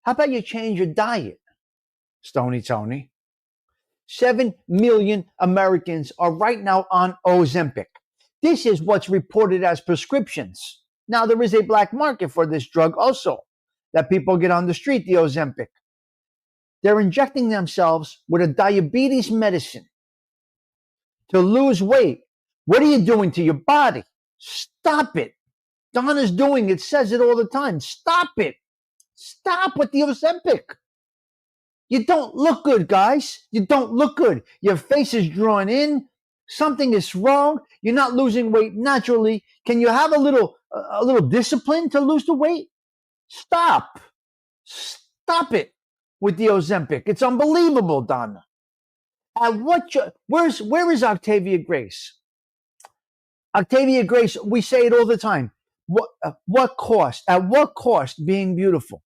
How about you change your diet, Stony Tony? 7 million Americans are right now on Ozempic. This is what's reported as prescriptions. Now, there is a black market for this drug also, that people get on the street, the Ozempic. They're injecting themselves with a diabetes medicine to lose weight. What are you doing to your body? Stop it. Donna's doing it, says it all the time. Stop it. Stop with the Ozempic. You don't look good, guys. You don't look good. Your face is drawn in. Something is wrong. You're not losing weight naturally. Can you have a little discipline to lose the weight? Stop. Stop it with the Ozempic. It's unbelievable, Donna. Where is Octavia Grace? Octavia Grace, we say it all the time. What cost? At what cost being beautiful?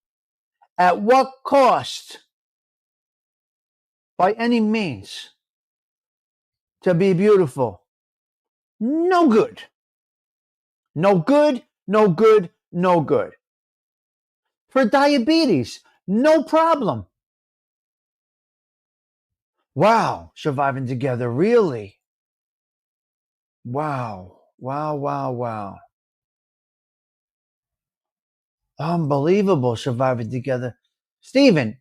At what cost? By any means, to be beautiful. No good. No good, no good, no good. For diabetes, no problem. Wow, surviving together, really? Wow, wow, wow, wow. Unbelievable, surviving together. Stephen,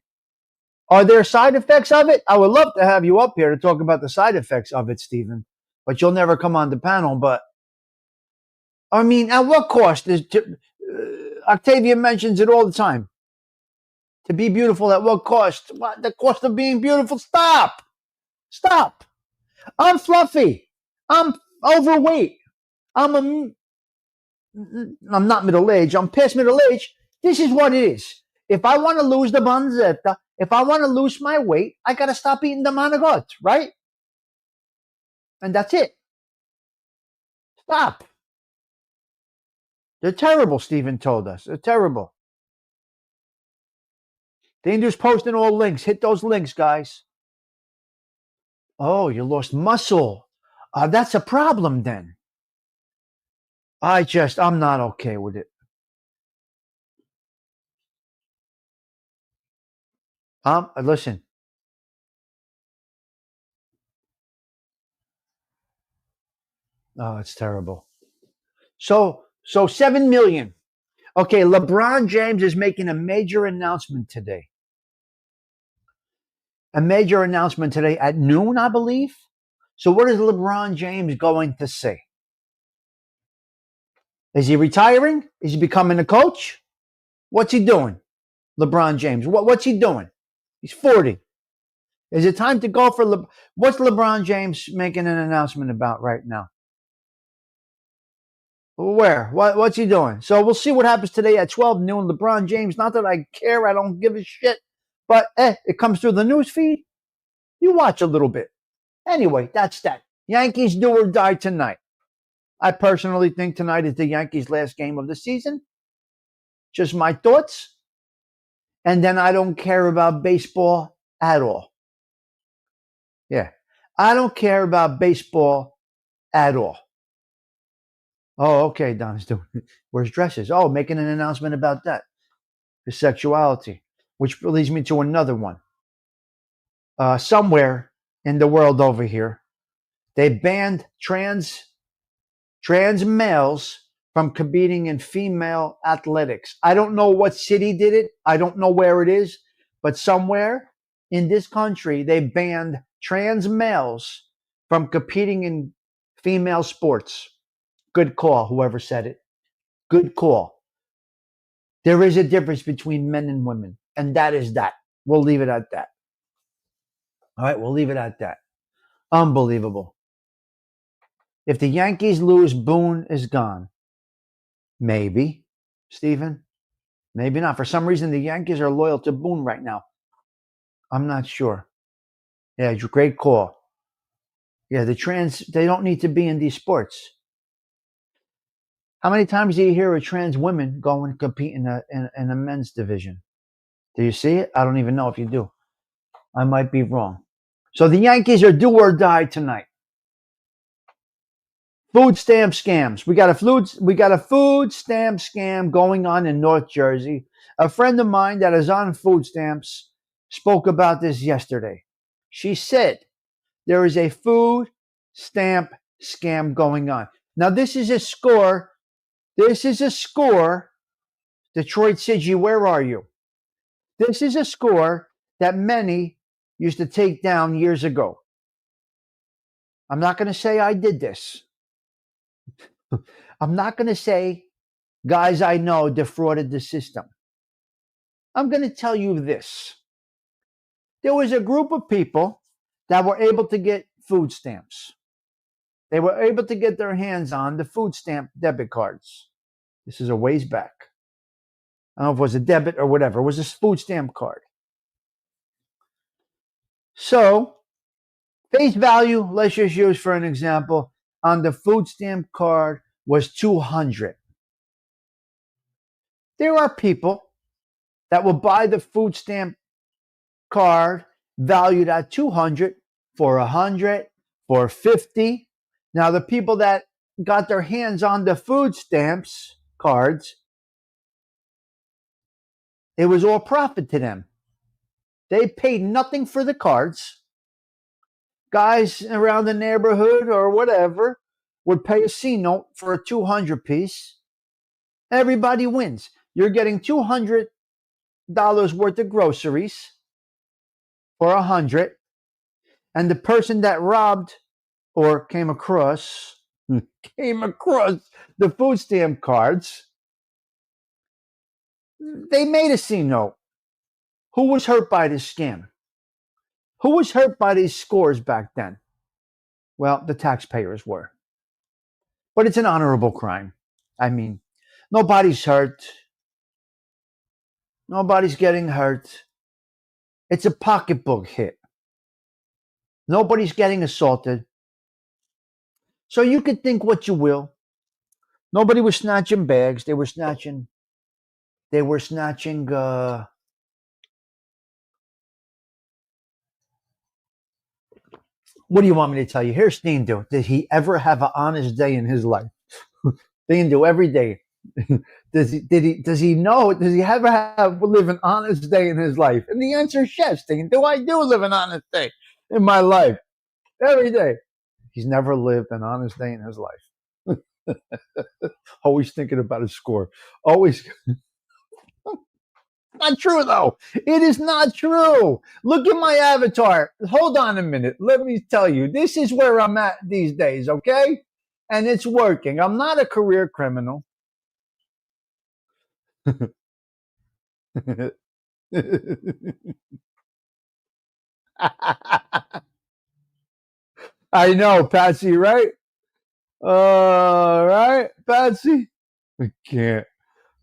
are there side effects of it? I would love to have you up here to talk about the side effects of it, Stephen. But you'll never come on the panel. But, I mean, at what cost? Octavia mentions it all the time. To be beautiful, at what cost? What? The cost of being beautiful? Stop. Stop. I'm fluffy. I'm overweight. I'm not middle-aged. I'm past middle-aged. This is what it is. If I want to lose the banzetta, if I want to lose my weight, I got to stop eating the managot, right? And that's it. Stop. They're terrible, Stephen told us. They're terrible. The Indians posting all links. Hit those links, guys. Oh, you lost muscle. That's a problem then. I'm not okay with it. Listen. Oh, it's terrible. So 7 million. Okay, LeBron James is making a major announcement today. A major announcement today at noon, I believe. So what is LeBron James going to say? Is he retiring? Is he becoming a coach? What's he doing? LeBron James. What's he doing? He's 40. Is it time to go for what's LeBron James making an announcement about right now? Where? What's he doing? So we'll see what happens today at 12 noon. LeBron James, not that I care, I don't give a shit. But it comes through the news feed. You watch a little bit. Anyway, that's that. Yankees do or die tonight. I personally think tonight is the Yankees' last game of the season. Just my thoughts. And then I don't care about baseball at all. Yeah. I don't care about baseball at all. Oh, okay, Don's doing it. Where's dresses? Oh, making an announcement about that. His sexuality. Which leads me to another one. Somewhere in the world over here, they banned trans males from competing in female athletics. I don't know what city did it. I don't know where it is, but somewhere in this country, they banned trans males from competing in female sports. Good call, whoever said it. Good call. There is a difference between men and women, and that is that. We'll leave it at that. All right, we'll leave it at that. Unbelievable. If the Yankees lose, Boone is gone. Maybe, Stephen. Maybe not. For some reason, the Yankees are loyal to Boone right now. I'm not sure. Yeah, great call. Yeah, they don't need to be in these sports. How many times do you hear a trans woman go and compete in a men's division? Do you see it? I don't even know if you do. I might be wrong. So the Yankees are do or die tonight. Food stamp scams. We got a food stamp scam going on in North Jersey. A friend of mine that is on food stamps spoke about this yesterday. She said there is a food stamp scam going on. Now this is a score. Detroit City, where are you? This is a score that many used to take down years ago. I'm not going to say I did this. I'm not going to say guys I know defrauded the system. I'm going to tell you this. There was a group of people that were able to get food stamps. They were able to get their hands on the food stamp debit cards. This is a ways back. I don't know if it was a debit or whatever. It was a food stamp card. So, face value, let's just use for an example, on the food stamp card was $200. There are people that will buy the food stamp card valued at $200 for $100, for $50. Now, the people that got their hands on the food stamps cards, it was all profit to them. They paid nothing for the cards. Guys around the neighborhood or whatever would pay a C note for a 200 piece. Everybody wins. You're getting $200 worth of groceries for $100, and the person that robbed or came across the food stamp cards, they made a C note. Who was hurt by this scam? Who was hurt by these scores back then? Well, the taxpayers were. But it's an honorable crime. I mean, nobody's hurt. Nobody's getting hurt. It's a pocketbook hit. Nobody's getting assaulted. So you could think what you will. Nobody was snatching bags. They were snatching. What do you want me to tell you? Here's Steen do. Did he ever have an honest day in his life? Steen do every day. Does he know? Does he ever live an honest day in his life? And the answer is yes. Do I do live an honest day in my life every day? He's never lived an honest day in his life. Always thinking about his score. Always. Not true though. It is not true. Look at my avatar. Hold on a minute. Let me tell you. This is where I'm at these days, okay? And it's working. I'm not a career criminal. I know, Patsy, right? Right, Patsy? I can't.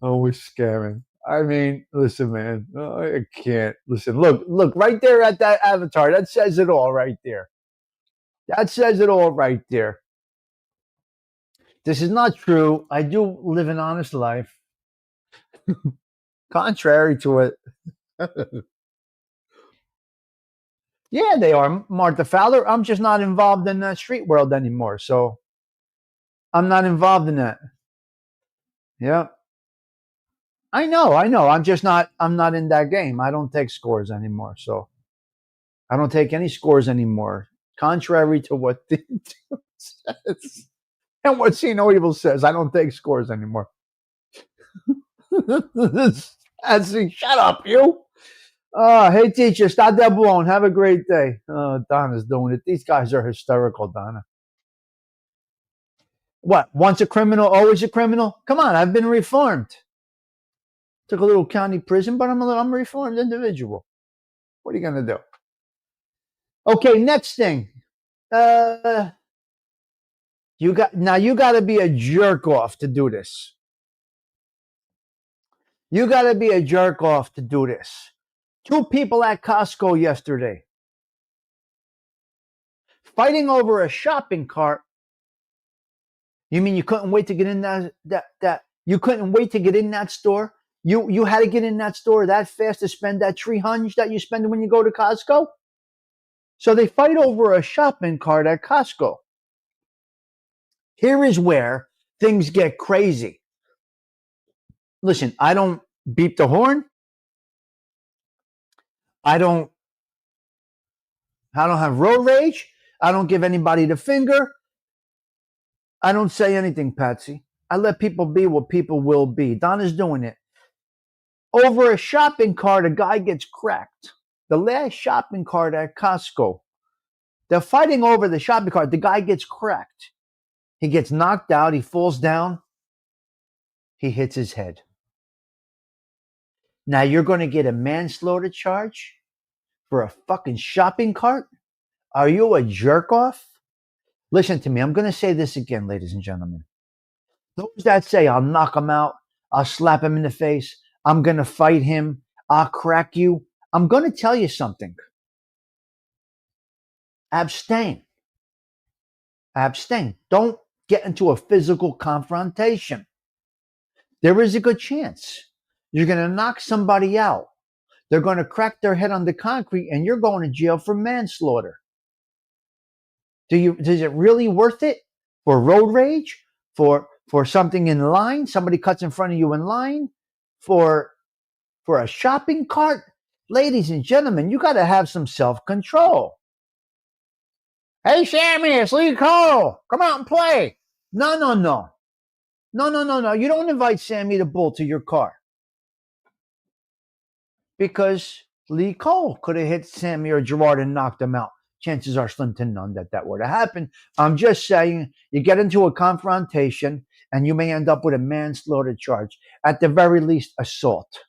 Always scamming. I mean, listen, man. I can't. Listen, look, right there at that avatar. That says it all right there. That says it all right there. This is not true. I do live an honest life. Contrary to it. Yeah, they are, Martha Fowler. I'm just not involved in that street world anymore. So I'm not involved in that. Yeah. I know. I'm not in that game. I don't take scores anymore. So I don't take any scores anymore. Contrary to what the says. And what See No Evil says, I don't take scores anymore. Shut up, you. Hey, teacher, stop that balloon. Have a great day. Donna's doing it. These guys are hysterical, Donna. What? Once a criminal, always a criminal? Come on, I've been reformed. Took a little county prison, but I'm a reformed individual. What are you going to do? Okay, next thing. You got to be a jerk off to do this. You got to be a jerk off to do this. 2 people at Costco yesterday fighting over a shopping cart. You mean you couldn't wait to get in that you couldn't wait to get in that store? You had to get in that store that fast to spend that $300 that you spend when you go to Costco? So they fight over a shopping cart at Costco. Here is where things get crazy. Listen, I don't beep the horn. I don't have road rage. I don't give anybody the finger. I don't say anything, Patsy. I let people be what people will be. Donna's doing it. Over a shopping cart, a guy gets cracked. The last shopping cart at Costco. They're fighting over the shopping cart. The guy gets cracked. He gets knocked out. He falls down. He hits his head. Now you're going to get a manslaughter charge for a fucking shopping cart? Are you a jerk off? Listen to me. I'm going to say this again, ladies and gentlemen. Those that say I'll knock him out, I'll slap him in the face, I'm going to fight him, I'll crack you. I'm going to tell you something. Abstain. Abstain. Don't get into a physical confrontation. There is a good chance you're going to knock somebody out. They're going to crack their head on the concrete and you're going to jail for manslaughter. Is it really worth it for road rage? For something in line? Somebody cuts in front of you in line? For a shopping cart? Ladies and gentlemen, you got to have some self-control. Hey, Sammy, it's Lee Cole. Come out and play. No. You don't invite Sammy the Bull to your car. Because Lee Cole could have hit Sammy or Gerard and knocked him out. Chances are slim to none that would have happened. I'm just saying, you get into a confrontation and you may end up with a manslaughter charge. At the very least, assault.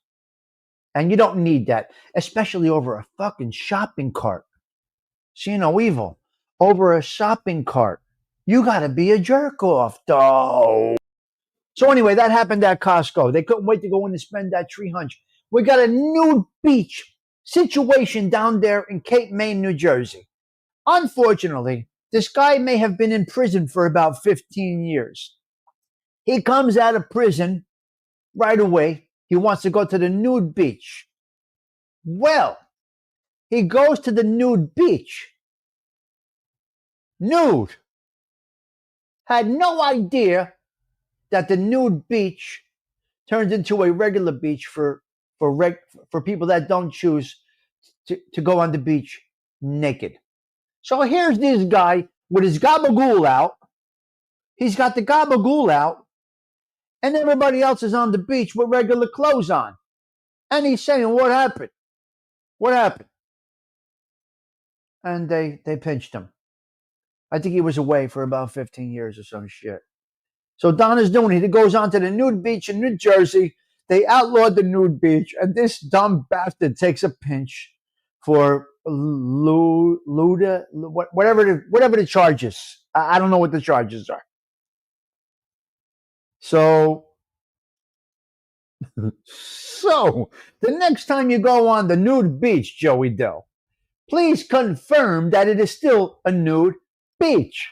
And you don't need that, especially over a fucking shopping cart. See no evil. Over a shopping cart. You got to be a jerk off, though. So anyway, that happened at Costco. They couldn't wait to go in and spend that $300. We got a nude beach situation down there in Cape May, New Jersey. Unfortunately, this guy may have been in prison for about 15 years. He comes out of prison right away. He wants to go to the nude beach. Well, he goes to the nude beach. Nude. Had no idea that the nude beach turns into a regular beach for people that don't choose to go on the beach naked. So here's this guy with his gabagool out. He's got the gabagool out, and everybody else is on the beach with regular clothes on. And he's saying, "What happened? What happened?" And they pinched him. I think he was away for about 15 years or some shit. So Donna's doing it. He goes on to the nude beach in New Jersey. They outlawed the nude beach, and this dumb bastard takes a pinch for whatever the charges. I don't know what the charges are. So the next time you go on the nude beach, Joey Dill, please confirm that it is still a nude beach.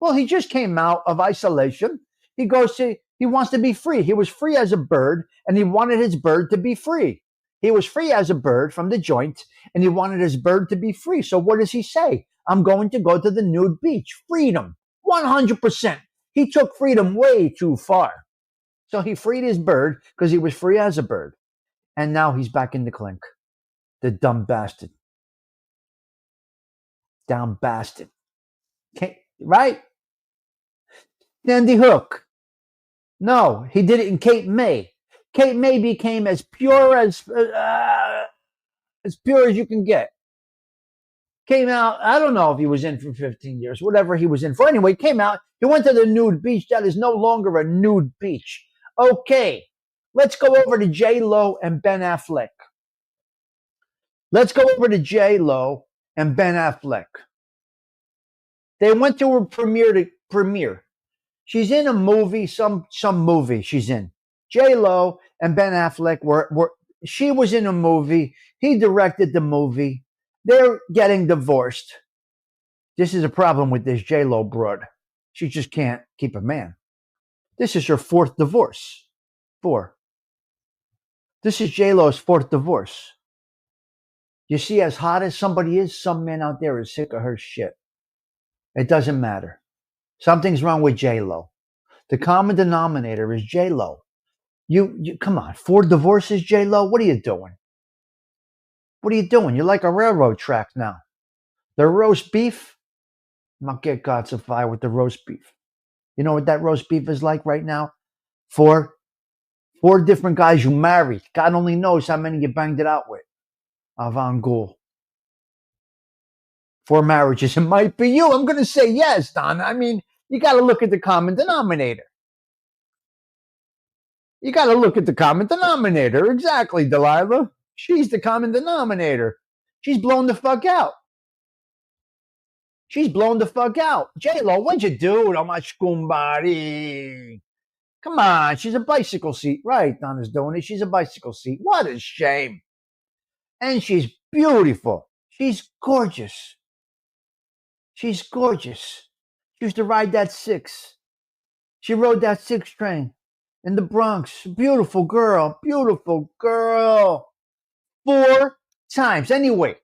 Well, he just came out of isolation. He wants to be free. He was free as a bird, and he wanted his bird to be free. He was free as a bird from the joint, and he wanted his bird to be free. So what does he say? I'm going to go to the nude beach. Freedom. 100%. He took freedom way too far. So he freed his bird because he was free as a bird. And now he's back in the clink. The dumb bastard. Down bastard. Right? Sandy Hook. No, he did it in Cape May. Cape May became as pure as you can get. Came out, I don't know if he was in for 15 years, whatever he was in for. Anyway, came out, he went to the nude beach. That is no longer a nude beach. Okay, let's go over to J-Lo and Ben Affleck. Let's go over to J-Lo and Ben Affleck. They went to a premiere. She's in a movie, some movie she's in. J-Lo and Ben Affleck she was in a movie. He directed the movie. They're getting divorced. This is a problem with this J-Lo broad. She just can't keep a man. This is her fourth divorce. 4. This is J-Lo's fourth divorce. You see, as hot as somebody is, some man out there is sick of her shit. It doesn't matter. Something's wrong with J-Lo. The common denominator is J-Lo. You come on, 4 divorces, J-Lo? What are you doing? What are you doing? You're like a railroad track now. The roast beef, I'm not get God's of fire with the roast beef. You know what that roast beef is like right now? 4 different guys you married. God only knows how many you banged it out with. Avant Ghoul. 4 marriages. It might be you. I'm going to say yes, Don. I mean, you got to look at the common denominator. You got to look at the common denominator. Exactly, Delilah. She's the common denominator. She's blown the fuck out. She's blown the fuck out. J-Lo, what'd you do to my scumbody? Come on, she's a bicycle seat. Right, Donna's doing it. She's a bicycle seat. What a shame. And she's beautiful. She's gorgeous. She's gorgeous. She used to ride that 6. She rode that 6 train in the Bronx. Beautiful girl. Beautiful girl. 4 times. Anyway,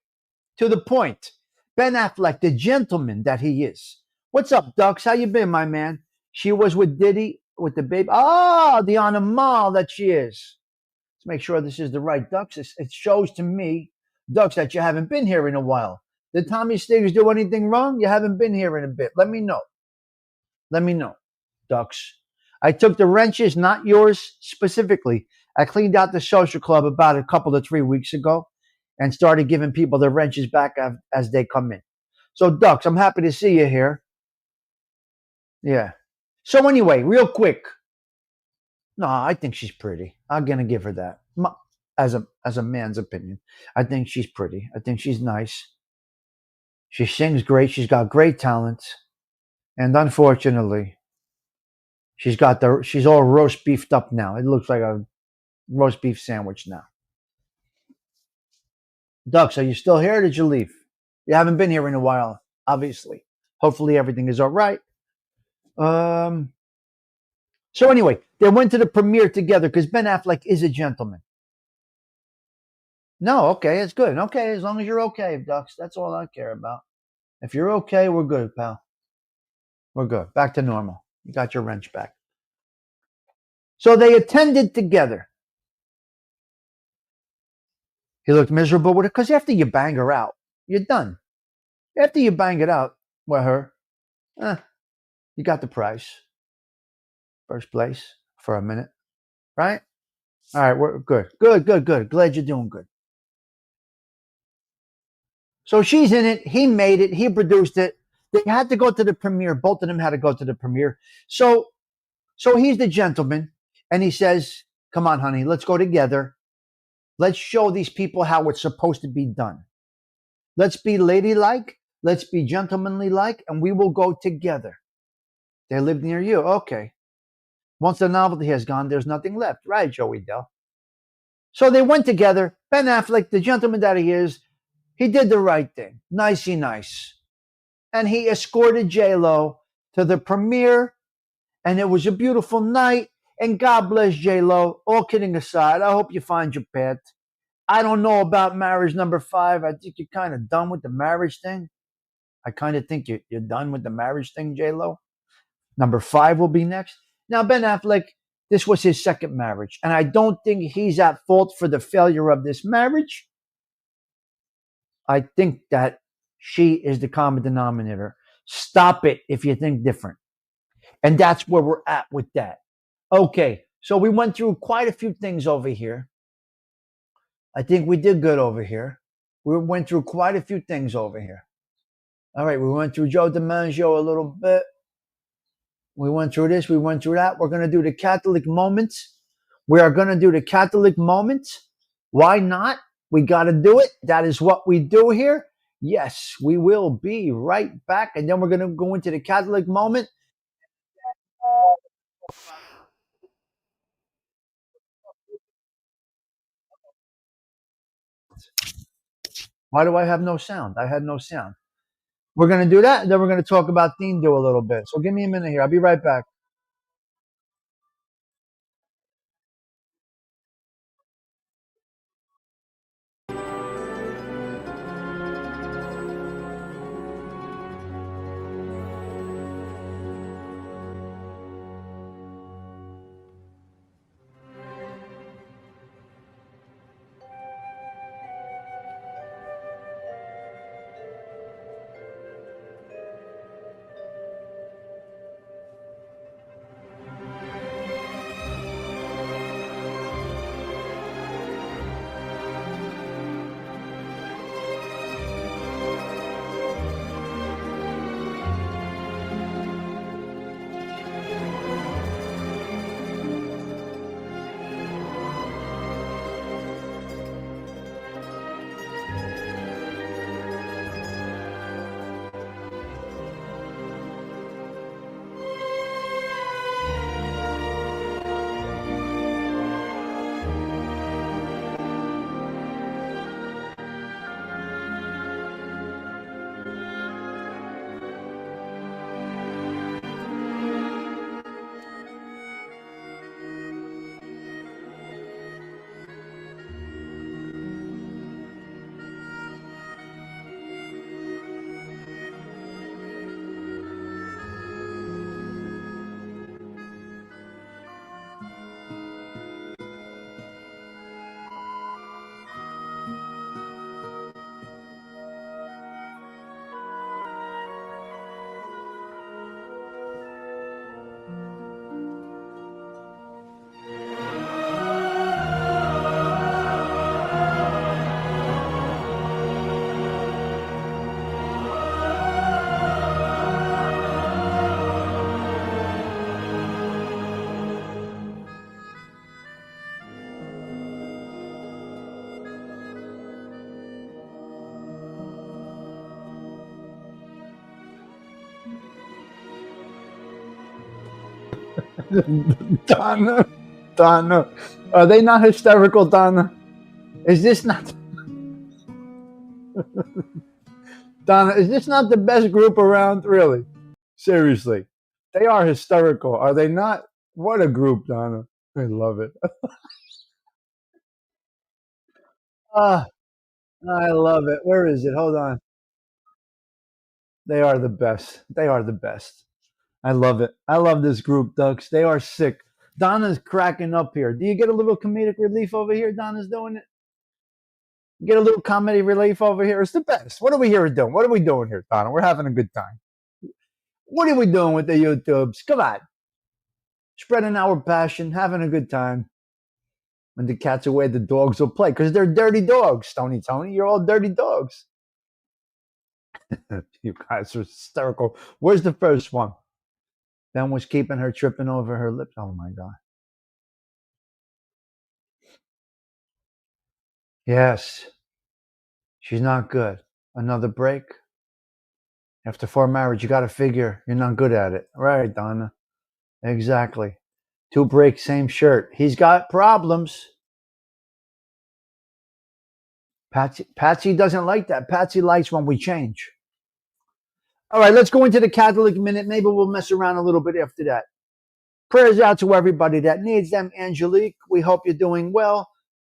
to the point. Ben Affleck, the gentleman that he is. What's up, Dux? How you been, my man? She was with Diddy, with the baby. Oh, the animal that she is. Let's make sure this is the right Dux. It shows to me, Dux, that you haven't been here in a while. Did Tommy Stigs do anything wrong? You haven't been here in a bit. Let me know. Let me know, Dux. I took the wrenches, not yours specifically. I cleaned out the social club about a couple to 3 weeks ago and started giving people the wrenches back as they come in. So, Dux, I'm happy to see you here. Yeah. So anyway, real quick. No, I think she's pretty. I'm going to give her that. As a man's opinion. I think she's pretty. I think she's nice. She sings great. She's got great talent. And unfortunately, she's all roast beefed up now. It looks like a roast beef sandwich now. Dux, are you still here or did you leave? You haven't been here in a while, obviously. Hopefully everything is all right. So anyway, they went to the premiere together because Ben Affleck is a gentleman. No, okay, it's good. Okay, as long as you're okay, Dux. That's all I care about. If you're okay, we're good, pal. We're good. Back to normal. You got your wrench back. So they attended together. He looked miserable with her because after you bang her out, you're done. After you bang it out with her, eh, you got the prize. First place for a minute, right? All right, we're good. Good. Glad you're doing good. So she's in it. He made it. He produced it. They had to go to the premiere. Both of them had to go to the premiere. So he's the gentleman, and he says, "Come on, honey, let's go together. Let's show these people how it's supposed to be done. Let's be ladylike. Let's be gentlemanly like, and we will go together." They live near you. Okay. Once the novelty has gone, there's nothing left. Right, Joey Dell? So they went together. Ben Affleck, the gentleman that he is, he did the right thing. Nicey nice. And he escorted J-Lo to the premiere, and it was a beautiful night. And God bless J-Lo. All kidding aside, I hope you find your path. I don't know about marriage number 5. I think you're kind of done with the marriage thing. I kind of think you're done with the marriage thing, J-Lo. Number 5 will be next. Now, Ben Affleck, this was his second marriage, and I don't think he's at fault for the failure of this marriage. I think that she is the common denominator. Stop it if you think different. And that's where we're at with that. Okay, so we went through quite a few things over here. I think we did good over here. We went through quite a few things over here. All right, we went through Joe DiMaggio a little bit. We went through this, we went through that. We're going to do the Catholic moments. We are going to do the Catholic moments. Why not? We got to do it. That is what we do here. Yes, we will be right back. And then we're going to go into the Catholic moment. Why do I have no sound? I had no sound. We're going to do that. And then we're going to talk about Theme Do a little bit. So give me a minute here. I'll be right back. Donna, are they not hysterical, Donna? Is this not, Donna, is this not the best group around? Really? Seriously. They are hysterical, are they not? What a group, Donna. I love it. Ah, I love it. Where is it? Hold on. They are the best. They are the best. I love it. I love this group, Ducks. They are sick. Donna's cracking up here. Do you get a little comedic relief over here? Donna's doing it. Get a little comedy relief over here. It's the best. What are we here doing? What are we doing here, Donna? We're having a good time. What are we doing with the YouTubes? Come on. Spreading our passion, having a good time. When the cat's away, the dogs will play because they're dirty dogs, Tony. You're all dirty dogs. You guys are hysterical. Where's the first one? Ben was keeping her tripping over her lips. Oh, my God. Yes. She's not good. Another break. After 4 marriage, you got to figure you're not good at it. Right, Donna. Exactly. 2 breaks, same shirt. He's got problems. Patsy doesn't like that. Patsy likes when we change. All right, let's go into the Catholic Minute. Maybe we'll mess around a little bit after that. Prayers out to everybody that needs them. Angelique, we hope you're doing well.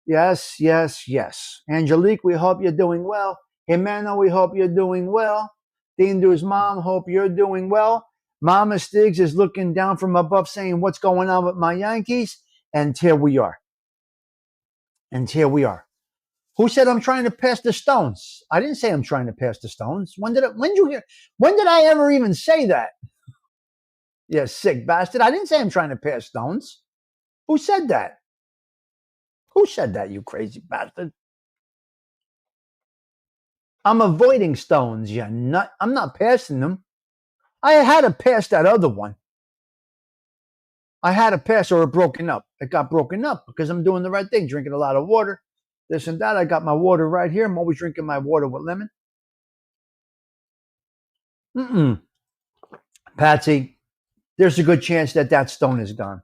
Yes, yes, yes. Angelique, we hope you're doing well. Jimena, we hope you're doing well. Dindu's mom, hope you're doing well. Mama Stigs is looking down from above saying, what's going on with my Yankees? And here we are. And here we are. Who said I'm trying to pass the Stones? I didn't say I'm trying to pass the Stones. When did I ever even say that? Yeah, sick bastard. I didn't say I'm trying to pass Stones. Who said that? Who said that, you crazy bastard? I'm avoiding Stones, you nut. I'm not passing them. I had to pass that other one. I had to pass or it broken up. It got broken up because I'm doing the right thing, drinking a lot of water, this and that. I got my water right here. I'm always drinking my water with lemon. Patsy, there's a good chance that stone is gone.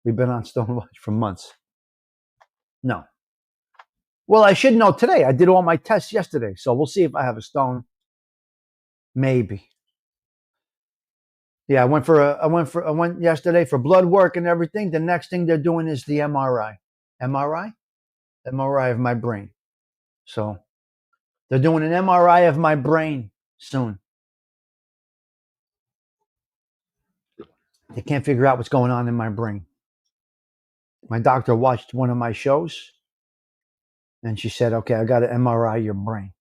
We've been on Stone Watch for months. No. Well, I should know today. I did all my tests yesterday, so we'll see if I have a stone. Maybe. Yeah, I went yesterday for blood work and everything. The next thing they're doing is the MRI. MRI? MRI of my brain. So they're doing an MRI of my brain soon. They can't figure out what's going on in my brain. My doctor watched one of my shows and she said, okay, I got to MRI your brain.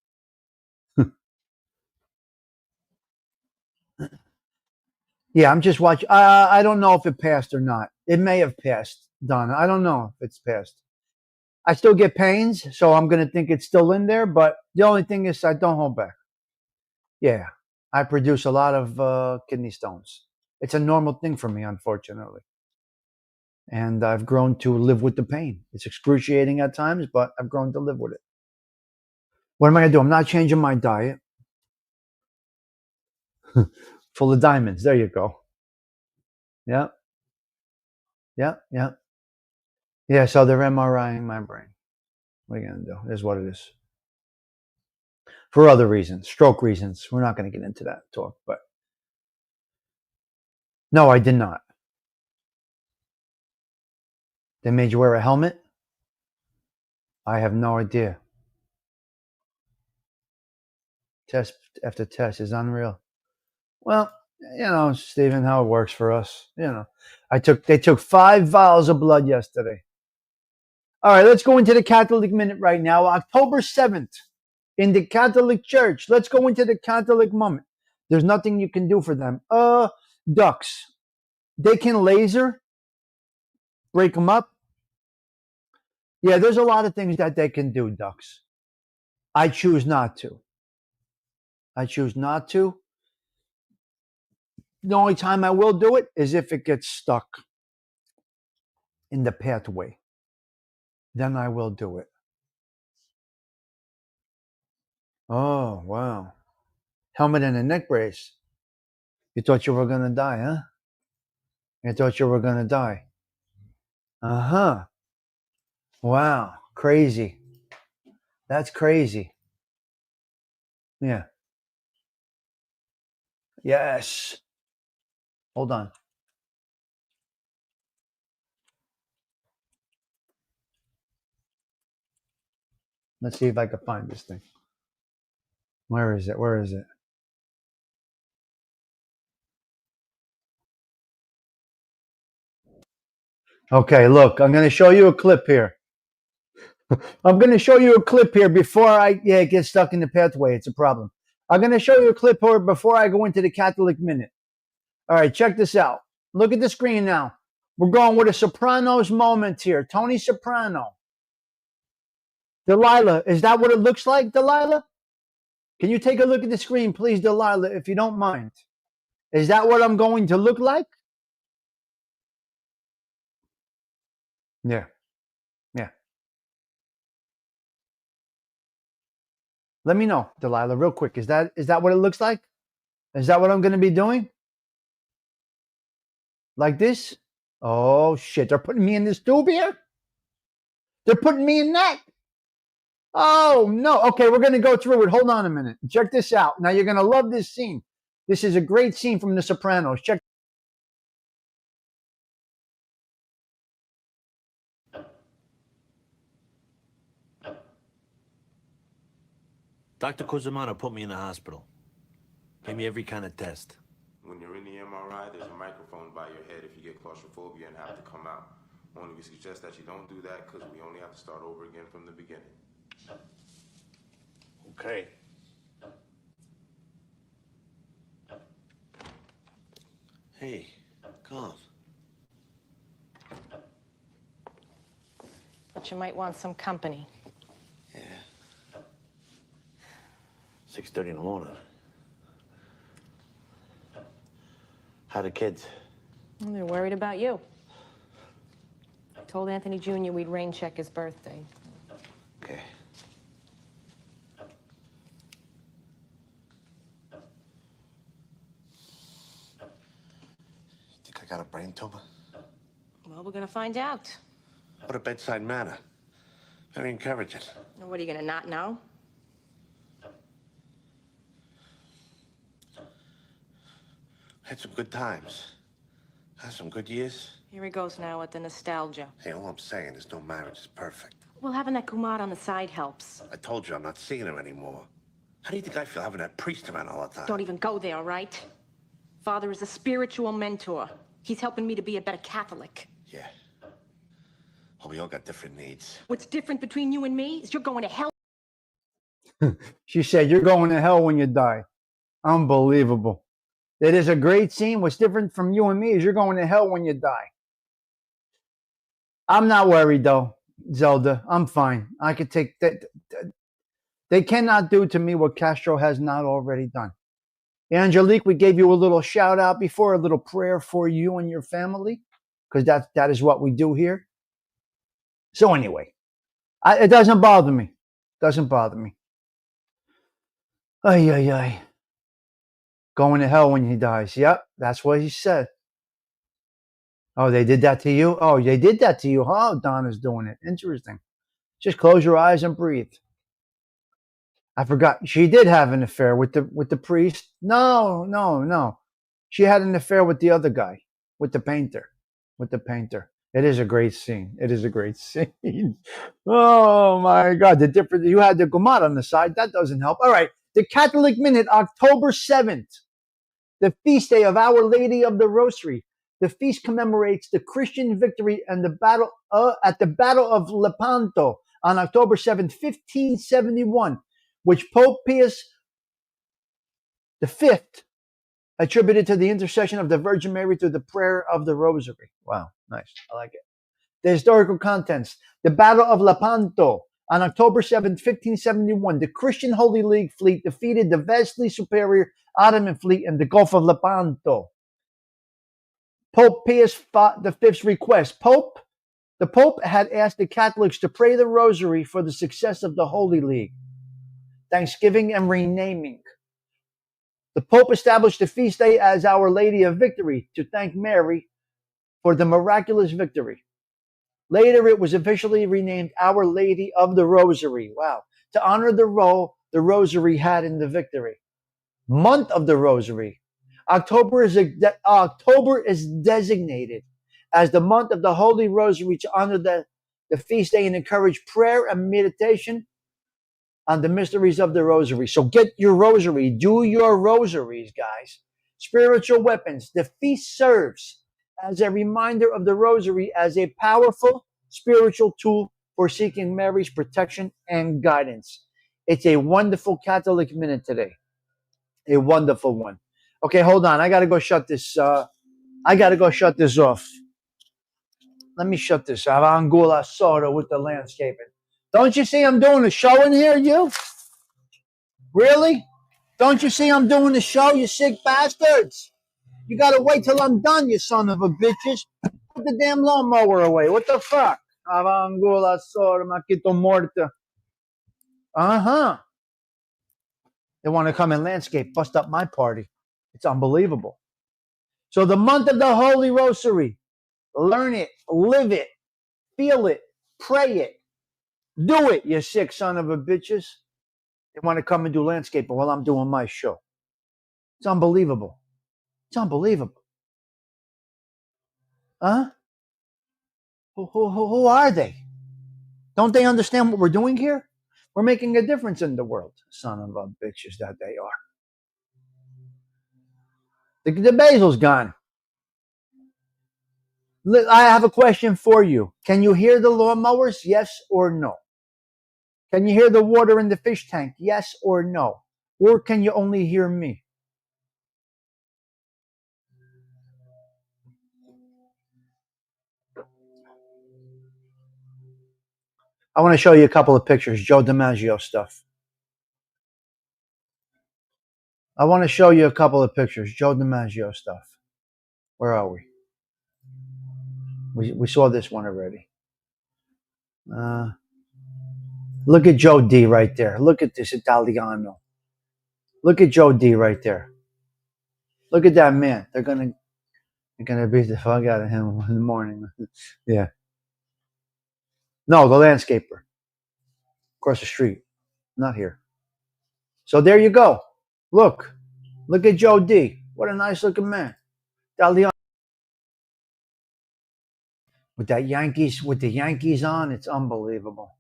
Yeah, I'm just watching. I don't know if it passed or not. It may have passed, Donna. I don't know if it's passed. I still get pains, so I'm going to think it's still in there. But the only thing is I don't hold back. Yeah, I produce a lot of kidney stones. It's a normal thing for me, unfortunately. And I've grown to live with the pain. It's excruciating at times, but I've grown to live with it. What am I going to do? I'm not changing my diet. Full of diamonds. There you go. Yeah. Yeah. Yeah. Yeah. So they're MRIing my brain. What are you going to do? It is what it is. For other reasons, stroke reasons. We're not going to get into that talk, but no, I did not. They made you wear a helmet? I have no idea. Test after test is unreal. Well, you know, Stephen, how it works for us. You know, they took 5 vials of blood yesterday. All right, let's go into the Catholic Minute right now. October 7th in the Catholic Church. Let's go into the Catholic moment. There's nothing you can do for them. Ducks. They can laser, break them up. Yeah, there's a lot of things that they can do, ducks. I choose not to. I choose not to. The only time I will do it is if it gets stuck in the pathway. Then I will do it. Oh, wow. Helmet and a neck brace. You thought you were going to die, huh? You thought you were going to die. Uh-huh. Wow. Crazy. That's crazy. Yeah. Yes. Hold on. Let's see if I can find this thing. Where is it? Where is it? Okay, look, I'm going to show you a clip here. I'm going to show you a clip here before I get stuck in the pathway. It's a problem. I'm going to show you a clip here before I go into the Catholic Minute. All right, check this out. Look at the screen now. We're going with a Sopranos moment here. Tony Soprano. Delilah, is that what it looks like, Delilah? Can you take a look at the screen, please, Delilah, if you don't mind? Is that what I'm going to look like? Yeah, yeah. Let me know, Delilah, real quick. Is that what it looks like? Is that what I'm going to be doing? Like this? Oh, shit. They're putting me in this tube here? They're putting me in that? Oh, no. Okay, we're going to go through it. Hold on a minute. Check this out. Now, you're going to love this scene. This is a great scene from The Sopranos. Check. Dr. Cusimano put me in the hospital. Gave me every kind of test. When you're in the MRI, there's a microphone by your head if you get claustrophobia and have to come out. Only we suggest that you don't do that because we only have to start over again from the beginning. Okay. Hey, come. But you might want some company. Yeah. 6:30 in the morning. How the kids? Well, they're worried about you. I told Anthony Jr. we'd rain check his birthday. Okay. Think I got a brain tumor? Well, we're gonna find out. What a bedside manner. Very encouraging. Well, what, are you gonna not know? Had some good times. Had some good years. Here he goes now with the nostalgia. Hey, all I'm saying is no marriage is perfect. Well, having that Kumar on the side helps. I told you I'm not seeing her anymore. How do you think I feel having that priest around all the time? Don't even go there, all right? Father is a spiritual mentor. He's helping me to be a better Catholic. Yeah. Well, we all got different needs. What's different between you and me is you're going to hell. She said, you're going to hell when you die. Unbelievable. It is a great scene. What's different from you and me is you're going to hell when you die. I'm not worried, though, Zelda. I'm fine. I could take that. They cannot do to me what Castro has not already done. Angelique, we gave you a little shout out before, a little prayer for you and your family, because that is what we do here. So anyway, it doesn't bother me. Doesn't bother me. Ay, ay, ay. Going to hell when he dies. Yep, that's what he said. Oh, they did that to you? Oh, they did that to you, huh? Donna's doing it. Interesting. Just close your eyes and breathe. I forgot. She did have an affair with the priest. No. She had an affair with the other guy, with the painter. It is a great scene. Oh my God. You had the Gumat on the side. That doesn't help. All right. The Catholic Minute, October 7th. The feast day of Our Lady of the Rosary. The feast commemorates the Christian victory and the battle at the Battle of Lepanto on October 7th, 1571, which Pope Pius V attributed to the intercession of the Virgin Mary through the prayer of the Rosary. Wow, nice. I like it. The historical contents. The Battle of Lepanto on October 7th, 1571, the Christian Holy League fleet defeated the vastly superior Ottoman fleet in the Gulf of Lepanto. Pope Pius V's request. The Pope had asked the Catholics to pray the Rosary for the success of the Holy League, Thanksgiving, and renaming. The Pope established the feast day as Our Lady of Victory to thank Mary for the miraculous victory. Later, it was officially renamed Our Lady of the Rosary. Wow. To honor the role the Rosary had in the victory. Month of the Rosary. October is designated as the month of the Holy Rosary to honor the feast day and encourage prayer and meditation on the mysteries of the Rosary. So get your rosary. Do your rosaries, guys. Spiritual weapons. The feast serves as a reminder of the rosary as a powerful spiritual tool for seeking Mary's protection and guidance. It's a wonderful Catholic minute today. A wonderful one. Okay, hold on. I got to go shut this. I got to go shut this off. Let me shut this. Avangula Soda with the landscaping. Don't you see I'm doing a show in here, you? Really? Don't you see I'm doing a show, you sick bastards? You got to wait till I'm done, you son of a bitches. Put the damn lawnmower away. What the fuck? Avangula Soda, Maquito Morta. Uh-huh. They want to come and landscape, bust up my party. It's unbelievable. So the month of the Holy Rosary, learn it, live it, feel it, pray it, do it, you sick son of a bitches. They want to come and do landscaping while I'm doing my show. It's unbelievable. It's unbelievable. Huh? Who are they? Don't they understand what we're doing here? We're making a difference in the world. Son of a bitches that they are. The basil's gone. I have a question for you. Can you hear the lawnmowers? Yes or no? Can you hear the water in the fish tank? Yes or no? Or can you only hear me? I want to show you a couple of pictures, Joe DiMaggio stuff. I want to show you a couple of pictures, Joe DiMaggio stuff. Where are we? We saw this one already. Look at Joe D right there. Look at this Italiano. Look at Joe D right there. Look at that man. They're gonna beat the fuck out of him in the morning. Yeah. No, the landscaper. Across the street. Not here. So there you go. Look at Joe D. What a nice looking man. Italiano. With the Yankees on, it's unbelievable.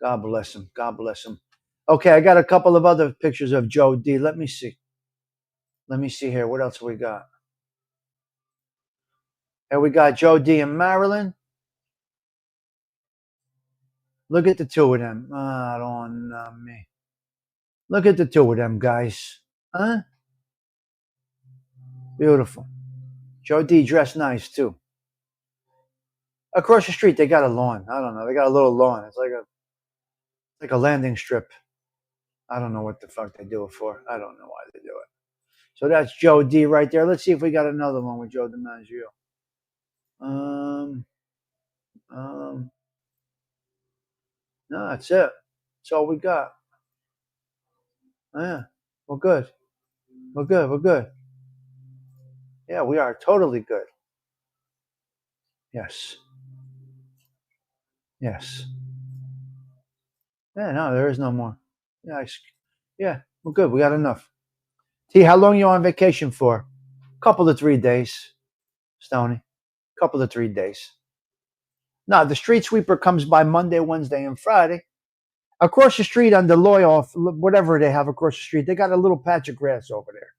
God bless him. God bless him. Okay, I got a couple of other pictures of Joe D. Let me see. Let me see here. What else we got? Here we got Joe D in Maryland. Look at the two of them. I don't know me. Look at the two of them guys. Huh? Beautiful. Joe D dressed nice too. Across the street, they got a lawn. I don't know. They got a little lawn. It's like a landing strip. I don't know what the fuck they do it for. I don't know why they do it. So that's Joe D right there. Let's see if we got another one with Joe DiMaggio. No, that's it. That's all we got. Yeah, we're good. We're good. We're good. Yeah, we are totally good. Yes. Yes. Yeah, no, there is no more. Yeah, we're good. We got enough. T, how long you on vacation for? Couple to 3 days, Stoney. Couple to 3 days. No, the street sweeper comes by Monday, Wednesday, and Friday. Across the street on the Loyoff, whatever they have across the street, they got a little patch of grass over there.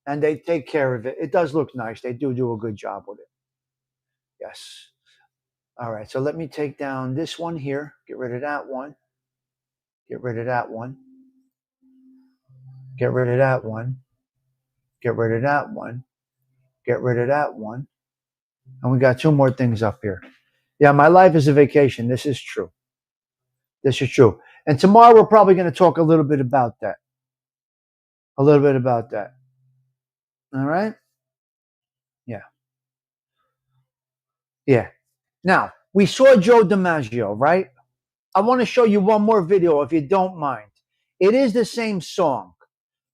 And they take care of it. It does look nice. They do a good job with it. Yes. All right, so let me take down this one here. Get rid of that one. Get rid of that one. Get rid of that one. Get rid of that one. Get rid of that one. And we got two more things up here. Yeah, my life is a vacation. This is true. This is true. And tomorrow we're probably going to talk a little bit about that. A little bit about that. All right? Yeah. Yeah. Now, we saw Joe DiMaggio, right? I want to show you one more video if you don't mind. It is the same song,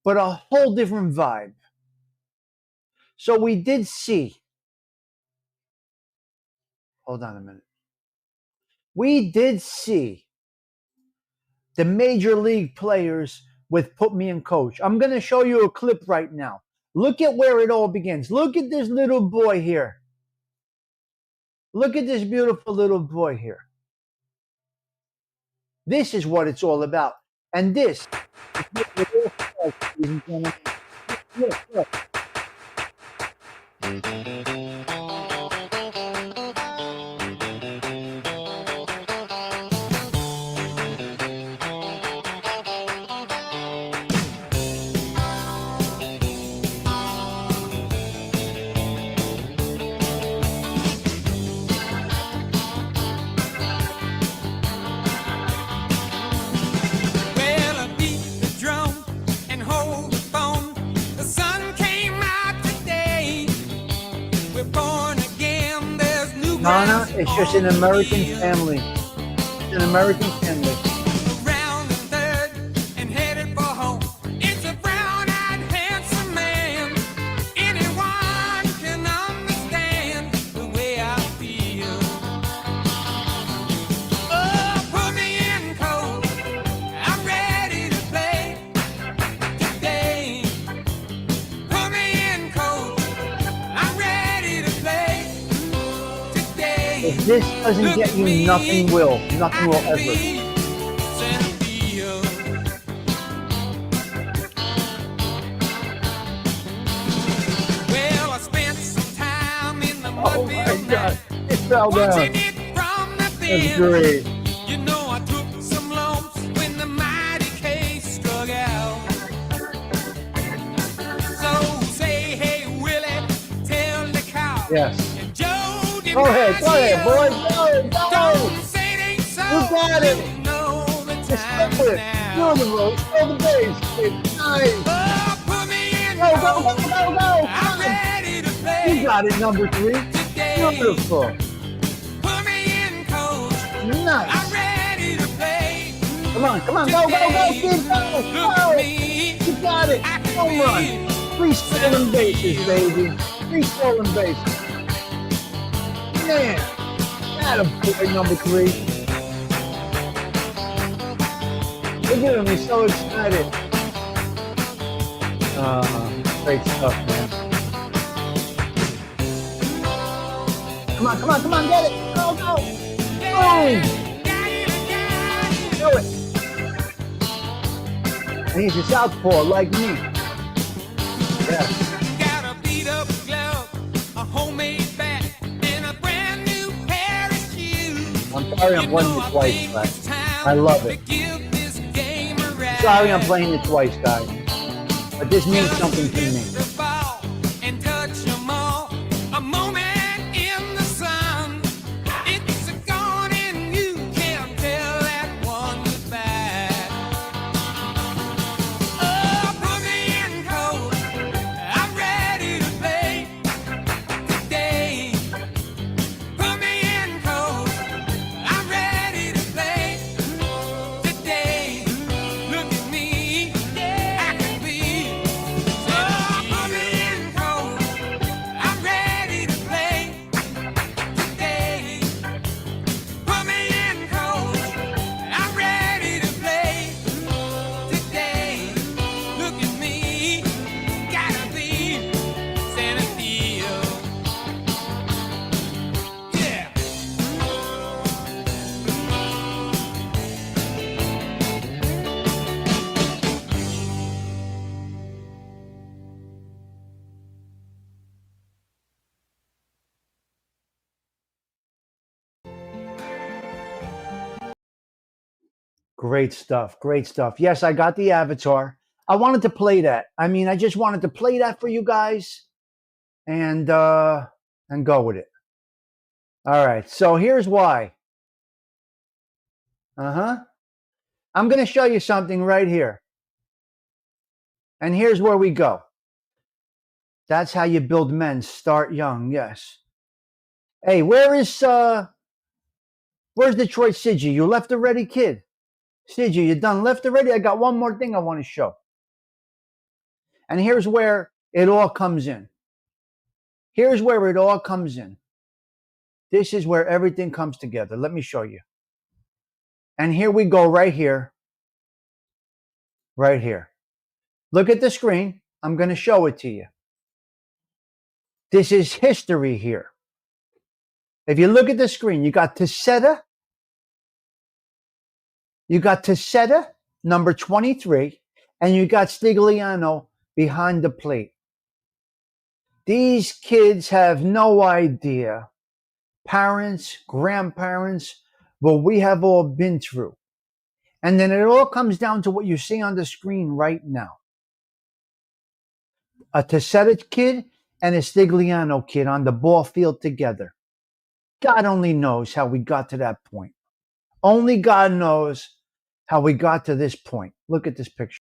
but a whole different vibe. So we did see. Hold on a minute. We did see the major league players with Put Me in Coach. I'm going to show you a clip right now. Look at where it all begins. Look at this little boy here. Look at this beautiful little boy here. This is what it's all about. And this is what it all starts, ladies and gentlemen. Look. Nana, it's just an American family. It's an American family. Around the third and headed for home. It's a brown-eyed, handsome man. Anyone can understand the way I feel. Oh, put me in cold. I'm ready to play today. Put me in cold. I'm ready to play today. If this doesn't get you, nothing will. Nothing will ever. Well, I spent some time in the Oh my God. It fell down. watching it from the That's thin. great. You know, I took some lumps when the mighty case struck out. So say, hey, Willie, tell the cow. Yes. And Joe Go ahead, boys. Go. Don't say it ain't so. You got it. You know the Just time flip it. now. Beautiful. Throw the base. It's nice. Oh, put me in Go. I'm Come on. ready to play. You got it, number 3. Today. Beautiful. Put me in, coach. I'm Nice. ready to play. Come on. Go, kid. Look Go. at me. You got it. I can Home run. be 3 stolen bases, baby. 3 stolen bases. Man. That a boy, number 3. Look at him. He's so excited. Great stuff, man. Come on, get it. Go. Boom. Do it. And he's a southpaw like me. Yes. Got a beat up glove, a homemade bat, and a brand new pair of shoes. I'm sorry I'm playing it twice, guys. I love it. Sorry I'm playing it twice, guys. But this means something to me. And touch 'em all. A moment in the sun. It's gone and you can't tell that one goodbye. Oh, put me in cold. I'm ready to play today. Put me in cold. I'm ready to play today. Look at me. I can be. Oh, put me in cold. I'm ready to play today. Put me in cold. I'm ready to play today. Look at me. Gotta be Santa Field. Yeah. Great stuff. Yes, I got the avatar. I wanted to play that. I just wanted to play that for you guys and go with it. All right. So here's why. I'm going to show you something right here. And here's where we go. That's how you build men. Start young. Yes. Hey, where's Detroit Siggy? You left already, kid? Siggy, you done left already? I got one more thing I want to show. And here's where it all comes in. This is where everything comes together. Let me show you. And here we go right here. Look at the screen. I'm going to show it to you. This is history here. If you look at the screen, you got Tessetta. Number 23, and you got Stigliano behind the plate. These kids have no idea, parents, grandparents, what we have all been through. And then it all comes down to what you see on the screen right now. A Tessetta kid and a Stigliano kid on the ball field together. God only knows how we got to that point. Only God knows how we got to this point. Look at this picture.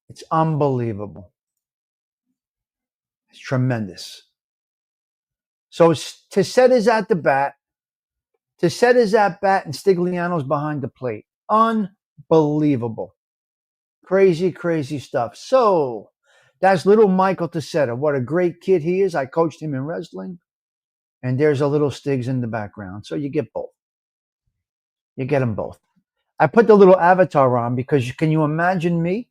It's unbelievable. It's tremendous. So Tissette is at the bat. Tissette is at bat, and Stigliano's behind the plate. Unbelievable. Crazy, crazy stuff. So that's little Michael Tissette. What a great kid he is. I coached him in wrestling. And there's a little Stigs in the background. So you get both. You get them both. I put the little avatar on because can you imagine me?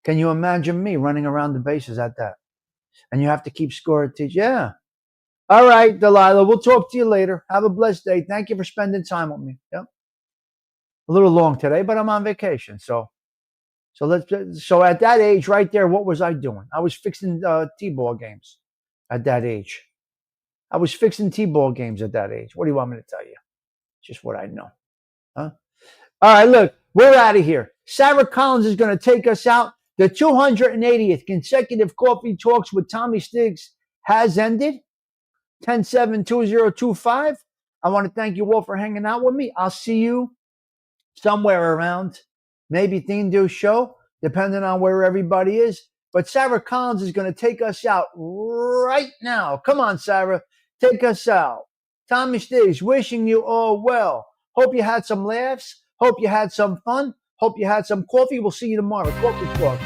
Can you imagine me running around the bases at that? And you have to keep score. Yeah. All right, Delilah. We'll talk to you later. Have a blessed day. Thank you for spending time with me. Yep. A little long today, but I'm on vacation. So at that age right there, what was I doing? I was fixing T-ball games at that age. I was fixing T-ball games at that age. What do you want me to tell you? Just what I know. Huh? All right, look, we're out of here. Sarah Collins is going to take us out. The 280th consecutive Kawfee Talks with Tommy Stigs has ended. 10-7-2025. I want to thank you all for hanging out with me. I'll see you somewhere around maybe Thindu's show, depending on where everybody is. But Sarah Collins is going to take us out right now. Come on, Sarah. Take us out. Tommy Stigs wishing you all well. Hope you had some laughs. Hope you had some fun. Hope you had some coffee. We'll see you tomorrow. Kawfee Talk.